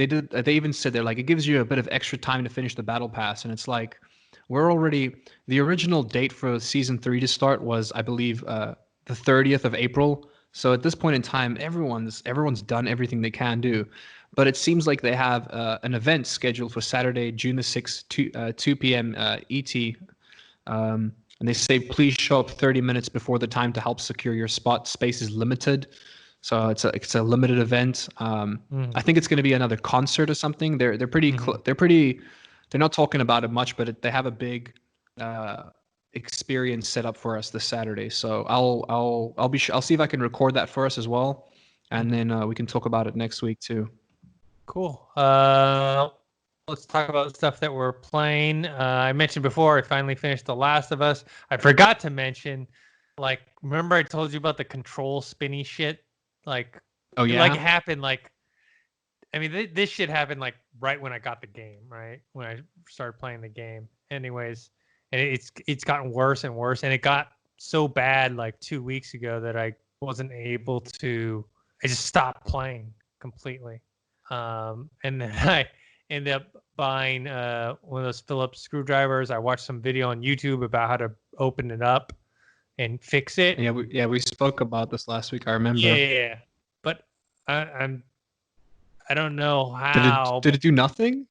even said they're like it gives you a bit of extra time to finish the battle pass, and it's like we're already the original date for season 3 to start was I believe the 30th of April. So at this point in time, everyone's done everything they can do, but it seems like they have an event scheduled for Saturday, June the 6th, 2 p.m. ET. And they say, please show up 30 minutes before the time to help secure your spot. Space is limited. So it's a limited event. I Mhm. think it's going to be another concert or something. Mhm. They're not talking about it much, but they have a big experience set up for us this Saturday. So I'll see if I can record that for us as well, and Mhm. then we can talk about it next week too. Cool. Let's talk about stuff that we're playing. I mentioned before I finally finished The Last of Us. I forgot to mention, like, remember I told you about the control spinny shit? Like, Oh it yeah, happened like, I mean, this shit happened like right when I got the game, right when I started playing the game. Anyways, and it's gotten worse and worse, and it got so bad like 2 weeks ago that I wasn't able to. I just stopped playing completely. And then I ended up buying one of those Phillips screwdrivers. I watched some video on YouTube about how to open it up and fix it. we spoke about this last week. I Yeah, remember. yeah, yeah. But I'm I don't know Did it how, did but it do nothing?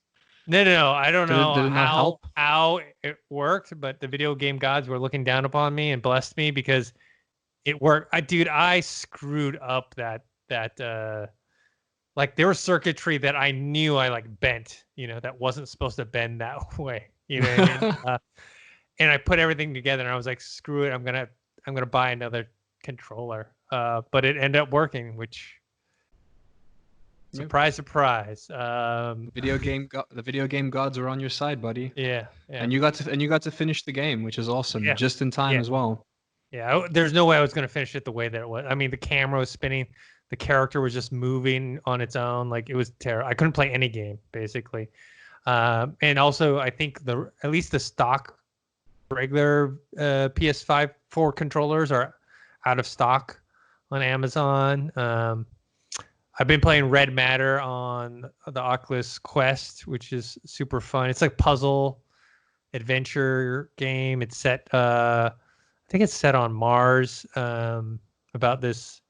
no. I don't know Did it not help? how it worked, but the video game gods were looking down upon me and blessed me because it worked. I screwed up that like there was circuitry that I knew I like bent, that wasn't supposed to bend that way. You know what I mean? And I put everything together and I was like, screw it, I'm gonna buy another controller. But it ended up working, which Yep. surprise, surprise. The video game gods are on your side, buddy. Yeah, yeah, And you got to finish the game, which is awesome, yeah, just in time yeah, as well. yeah. There's no way I was gonna finish it the way that it was. I mean, the camera was spinning, the character was just moving on its own. Like it was terrible. I couldn't play any game basically. And also, I think at least the stock regular PS5 4 controllers are out of stock on Amazon. I've been playing Red Matter on the Oculus Quest, which is super fun. It's like puzzle adventure game. It's set, I think it's set on Mars. About this,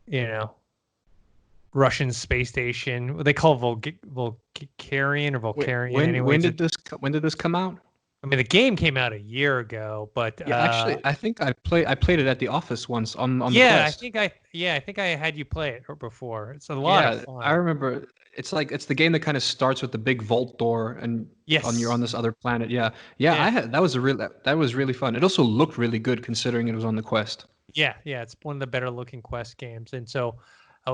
you know, Russian space station. What they call Vulcarian or Wait, Vulcarian. Anyways, when did this come out? I mean, the game came out a year ago, but Yeah, actually, I think I played it at the office once on the yeah, Quest. I think I had you play it before. It's a lot of Yeah, I fun. remember. It's the game that kind of starts with the big vault door and you're on Yes. this other planet. Yeah, yeah. Yeah. That was really fun. It also looked really good considering it was on the Quest. Yeah. Yeah. It's one of the better looking Quest games, and so I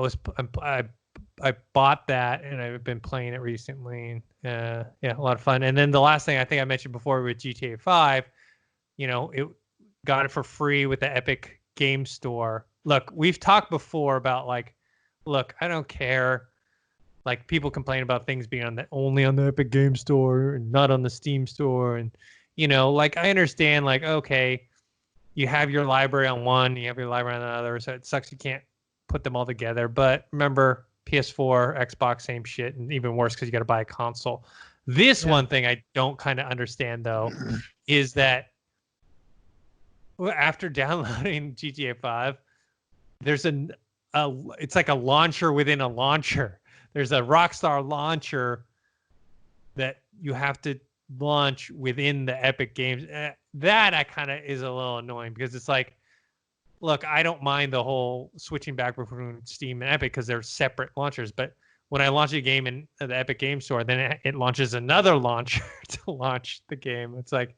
I bought that and I've been playing it recently. Yeah, a lot of fun. And then the last thing I think I mentioned before with GTA 5, it got it for free with the Epic Game Store. Look, we've talked before about like, look, I don't care. Like people complain about things being only on the Epic Game Store and not on the Steam Store, and like I understand, like okay, you have your library on one, you have your library on another, so it sucks you can't put them all together. But remember, PS4, Xbox, same shit, and even worse because you got to buy a console. This one thing I don't kind of understand though is that after downloading GTA 5, there's it's like a launcher within a launcher. There's a Rockstar launcher that you have to launch within the Epic Games. That I kind of is a little annoying because it's like, look, I don't mind the whole switching back between Steam and Epic because they're separate launchers. But when I launch a game in the Epic Game Store, then it launches another launcher to launch the game. It's like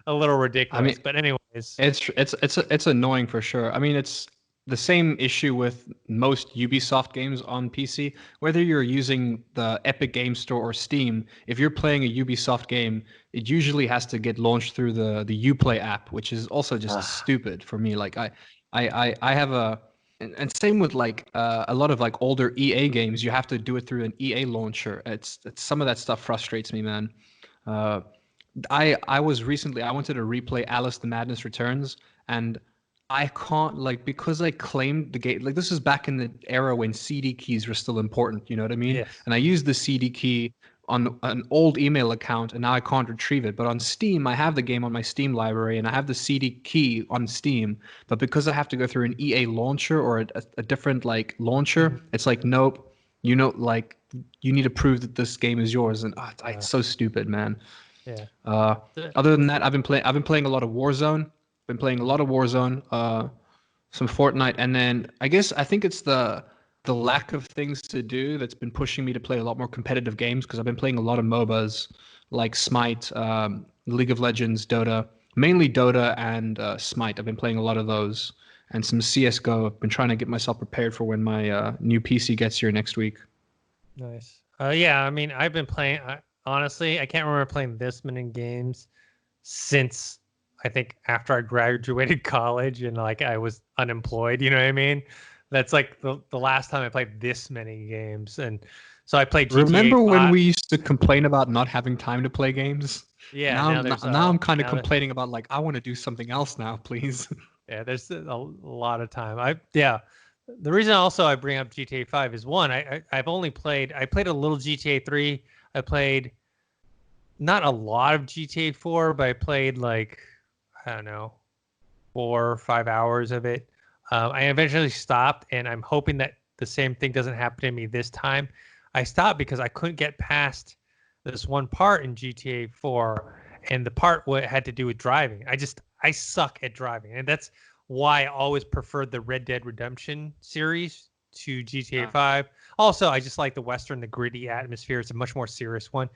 a little ridiculous. I mean, but anyways, it's annoying for sure. I mean, it's the same issue with most Ubisoft games on PC. Whether you're using the Epic Game Store or Steam, if you're playing a Ubisoft game, it usually has to get launched through the Uplay app, which is also just stupid for me. Like I have a and same with like a lot of like older EA games, you have to do it through an EA launcher. It's some of that stuff frustrates me, man. I wanted to replay Alice the Madness Returns, and I can't, like, because I claimed the game, like this is back in the era when CD keys were still important, you know what I mean? yes. And I used the CD key on an old email account, and now I can't retrieve it. But on Steam, I have the game on my Steam library, and I have the CD key on Steam. But because I have to go through an EA launcher or a different like launcher, it's like, nope, like you need to prove that this game is yours, and it's so stupid, man. Yeah. Other than that, I've been playing a lot of Warzone. Some Fortnite, and then I think it's the lack of things to do that's been pushing me to play a lot more competitive games, because I've been playing a lot of MOBAs like Smite, League of Legends, Dota, mainly Dota and Smite. I've been playing a lot of those, and some CS:GO. I've been trying to get myself prepared for when my new PC gets here next week. Nice. Yeah, I mean, I've been playing. Honestly, I can't remember playing this many games since I think after I graduated college and like I was unemployed. You know what I mean? That's like the last time I played this many games, and so I played GTA. Remember when we used to complain about not having time to play games? Yeah. Now I'm kind of complaining about like I want to do something else now, please. Yeah, there's a lot of time. The reason also I bring up GTA 5 is one, I played a little GTA 3. I played not a lot of GTA 4, but I played like, I don't know, 4 or 5 hours of it. I eventually stopped, and I'm hoping that the same thing doesn't happen to me this time. I stopped because I couldn't get past this one part in GTA 4, and the part what had to do with driving. I suck at driving, and that's why I always preferred the Red Dead Redemption series to GTA 5. Also, I just like the Western, the gritty atmosphere. It's a much more serious one.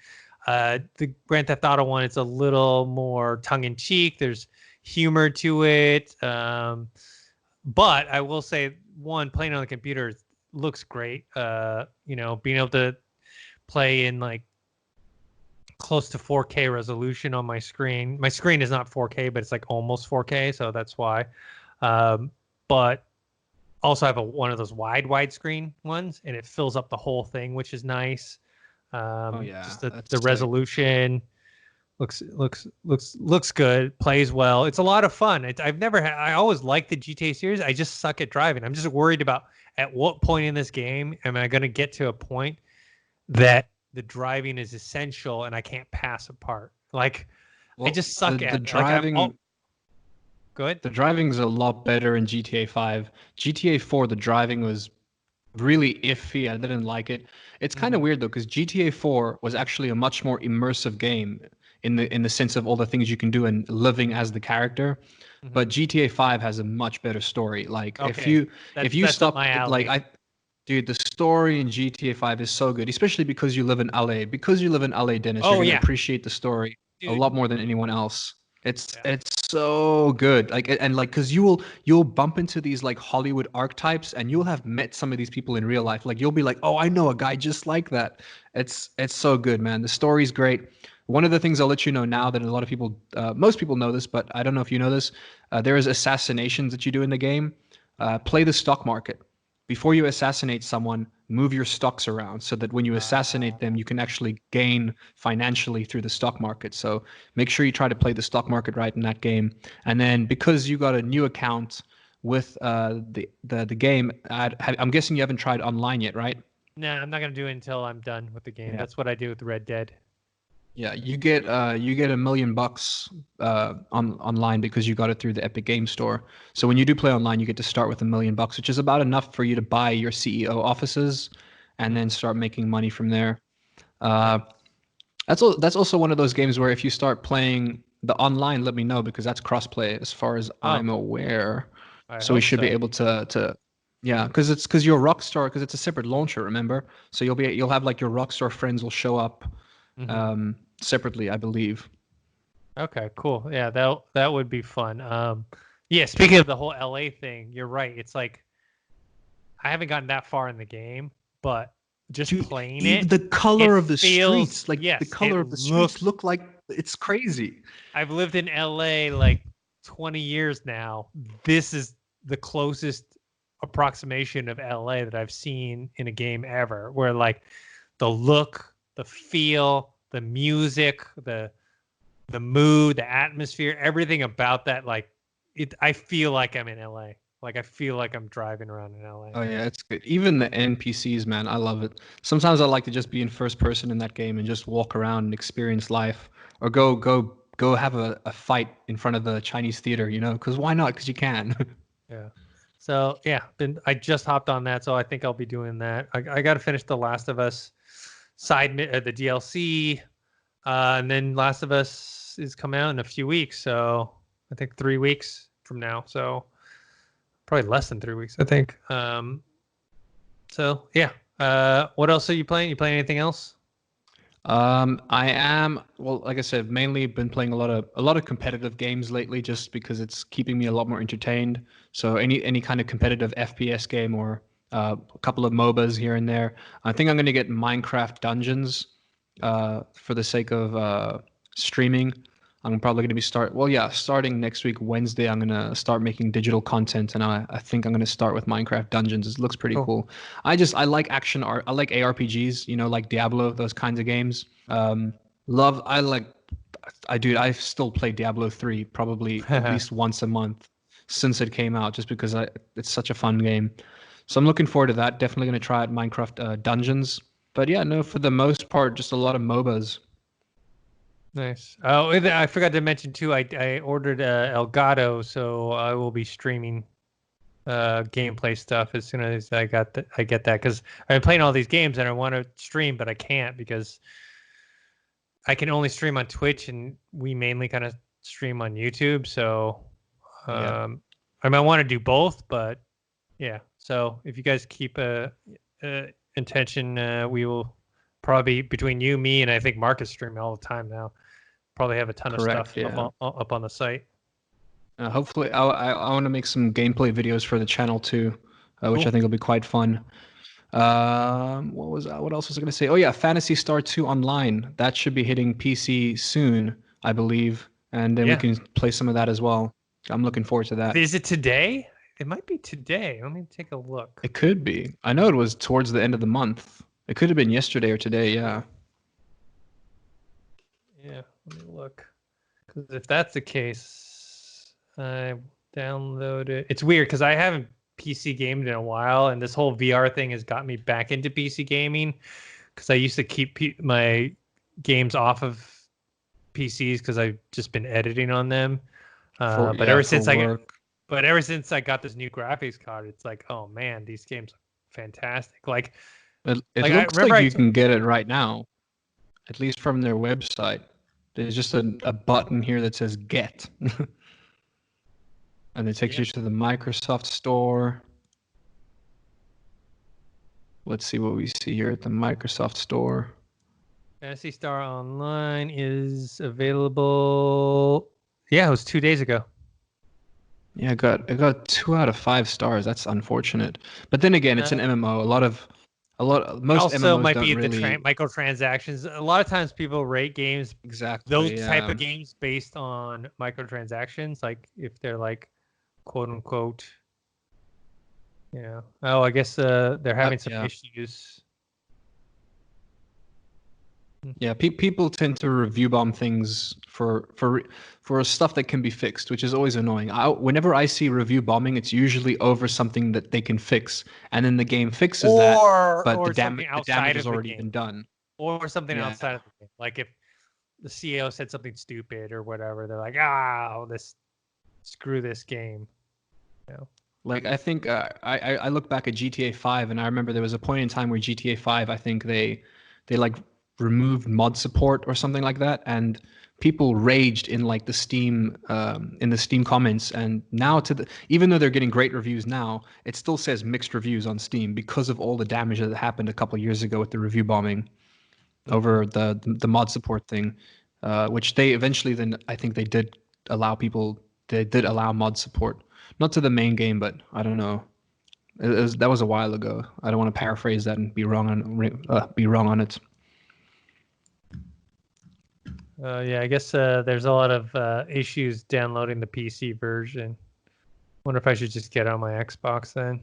The Grand Theft Auto one, it's a little more tongue-in-cheek. There's humor to it. But I will say, one, playing on the computer looks great. Being able to play in like close to 4K resolution on my screen. My screen is not 4K, but it's like almost 4K, so that's why. But also I have one of those widescreen ones, and it fills up the whole thing, which is nice. Just the resolution looks good, plays well. It's a lot of fun. I always liked the GTA series. I just suck at driving. I'm just worried about at what point in this game am I going to get to a point that the driving is essential and I can't pass apart. Like, I just suck at the driving. Like, good. The driving's a lot better in GTA 5. GTA 4, the driving was really iffy. I didn't like it. It's kind of weird though, because GTA 4 was actually a much more immersive game in the sense of all the things you can do and living as the character. But GTA 5 has a much better story. Like if you stop like dude, the story in GTA 5 is so good, especially because you live in LA. Because you live in LA, Dennis, you're gonna appreciate the story a lot more than anyone else. Yeah. It's so good. Like and like because you'll bump into these like Hollywood archetypes and you'll have met some of these people in real life. Like you'll be like, oh, I know a guy just like that. It's so good, man. The story's great. One of the things I'll let you know now that a lot of people, most people know this, but I don't know if you know this. There is assassinations that you do in the game. Play the stock market. Before you assassinate someone, move your stocks around so that when you assassinate them, Uh, you can actually gain financially through the stock market. So make sure you try to play the stock market right in that game. And then because you got a new account with the game, I'm guessing you haven't tried online yet, right? nah, I'm not gonna do it until I'm done with the game. Yeah. That's what I do with Red Dead. Yeah, you get $1 million on online because you got it through the Epic Game Store. So when you do play online, you get to start with $1 million, which is about enough for you to buy your CEO offices, and then Mm, start making money from there. Uh, nice. that's also one of those games where if you start playing the online, let me know because that's crossplay as far as Oh, I'm aware. I So we hope should be so. able to yeah, because you're Rockstar because it's a separate launcher, remember? So you'll have like your Rockstar friends will show up Hmm. separately, I believe. Okay, cool. Yeah, that would be fun. Yeah, speaking of the whole LA thing, you're right. It's like I haven't gotten that far in the game, but just Dude, playing even it, the it color of the feels, streets, like the yes, it color of the streets looks. look like it's crazy. I've lived in LA like 20 years now. This is the closest approximation of LA that I've seen in a game ever, where like the look, the feel, the music, the mood, the atmosphere, everything about that, like it. I feel like I'm in LA. Like I feel like I'm driving around in LA. Oh yeah, it's good. Even the NPCs, man, I love it. Sometimes I like to just be in first person in that game and just walk around and experience life, or go have a fight in front of the Chinese theater, you know? Because why not? Because you can. Yeah. So yeah, I just hopped on that, so I think I'll be doing that. I got to finish the Last of Us the DLC, and then Last of Us is coming out in a few weeks, so I think 3 weeks from now. So probably less than 3 weeks, I think. So yeah. What else are you playing? You playing anything else? I am, well, like I said, mainly been playing a lot of competitive games lately, just because it's keeping me a lot more entertained. So any kind of competitive FPS game or a couple of MOBAs here and there. I think I'm going to get Minecraft Dungeons for the sake of streaming. I'm probably going to be starting next week, Wednesday. I'm going to start making digital content, and I think I'm going to start with Minecraft Dungeons. It looks pretty Cool. cool. I like action art. I like ARPGs, like Diablo, those kinds of games. Love, I like, I still play Diablo 3 probably at least once a month since it came out, just because it's such a fun game. So I'm looking forward to that. Definitely going to try out Minecraft Dungeons. But yeah, no, for the most part, just a lot of MOBAs. Nice. Oh, and I forgot to mention too. I ordered Elgato, so I will be streaming gameplay stuff as soon as I get that because I've been playing all these games and I want to stream, but I can't because I can only stream on Twitch and we mainly kind of stream on YouTube. So Yeah, I might want to do both, but yeah. So if you guys keep intention, we will probably between you, me, and I think Marcus streaming all the time now. Probably have a ton of correct. stuff Yeah. up on the site. Hopefully, I want to make some gameplay videos for the channel too, which I Cool. think will be quite fun. What else was I going to say? Oh yeah, Fantasy Star 2 Online. That should be hitting PC soon, I believe, and then we Yeah. can play some of that as well. I'm looking forward to that. Is it today? It might be today. Let me take a look. It could be. I know it was towards the end of the month. It could have been yesterday or today. Yeah. Yeah, let me look. Because if that's the case, I downloaded. It's weird because I haven't PC gamed in a while, and this whole VR thing has got me back into PC gaming. Because I used to keep my games off of PCs because I've just been editing on them. For But yeah, ever for since I got, work. but ever since I got this new graphics card, it's like, oh man, these games are fantastic. It I looks remember like you can get it right now, at least from their website. There's just a button here that says get, and it takes yeah, you to the Microsoft Store. Let's see what we see here at the Microsoft Store. Fantasy Star Online is available. Yeah, it was 2 days ago. Yeah, it got 2 out of 5 stars. That's unfortunate. But then again, it's an MMO. Most Also MMOs might don't be the really microtransactions. A lot of times people rate games, those exactly. type of games, based on microtransactions. Like if they're like quote unquote, oh, I guess they're having some Yeah. issues. Yeah, people tend to review bomb things for stuff that can be fixed, which is always annoying. Whenever I see review bombing, it's usually over something that they can fix, and then the game fixes that, but Or something the damage outside has of the already game, been done. or something Yeah, outside of the game. Like if the CEO said something stupid or whatever, they're like, ah, screw this game. You know? like I think I look back at GTA 5, and I remember there was a point in time where GTA 5, I think they like removed mod support or something like that, and people raged in like the Steam comments. And now even though they're getting great reviews now, it still says mixed reviews on Steam because of all the damage that happened a couple of years ago with the review bombing over the mod support thing, which they eventually then I think they did allow mod support, not to the main game, but I don't know. That was a while ago. I don't want to paraphrase that and be wrong on it. Yeah, I guess there's a lot of issues downloading the PC version. Wonder if I should just get on my Xbox then.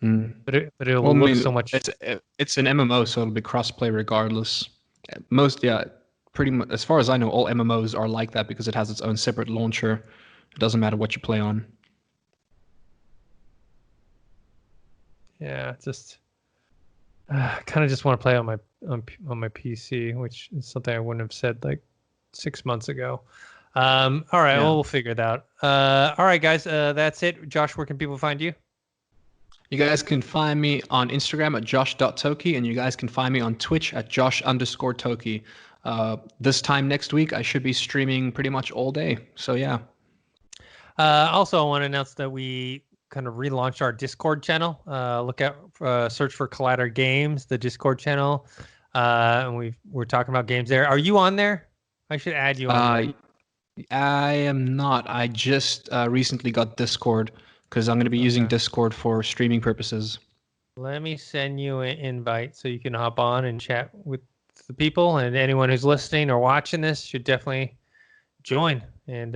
Mm. But it Well, I will look mean, so much. it's an MMO, so it'll be crossplay regardless. Yeah, pretty much. As far as I know, all MMOs are like that because it has its own separate launcher. It doesn't matter what you play on. Yeah, just kind of just want to play on my PC, which is something I wouldn't have said like 6 months ago. All right, Yeah. well, we'll figure it out. All right, guys, that's it. Josh, where can people find you? You guys can find me on Instagram at josh.toki, and you guys can find me on Twitch at josh_toki. This time next week, I should be streaming pretty much all day. So yeah. Also, I want to announce that we kind of relaunched our Discord channel. Search for Collider Games, the Discord channel, and we're talking about games there. Are you on there? I should add you on there. I am not. I just recently got Discord because I'm going to be using Okay. Discord for streaming purposes. Let me send you an invite so you can hop on and chat with the people, and anyone who's listening or watching this should definitely join, and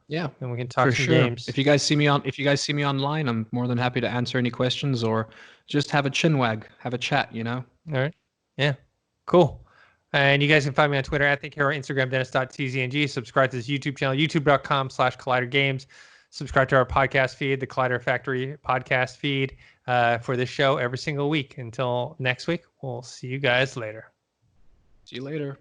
Yeah, and we can for talk some sure. games. If you guys see me online, I'm more than happy to answer any questions or just have a chinwag, have a chat. All right. Yeah. Cool. And you guys can find me on Twitter at ThinkHero, Instagram, Dennis.tzng. Subscribe to this YouTube channel, youtube.com/Collider Games. Subscribe to our podcast feed, the Collider Factory podcast feed, for this show every single week. Until next week, we'll see you guys later. See you later.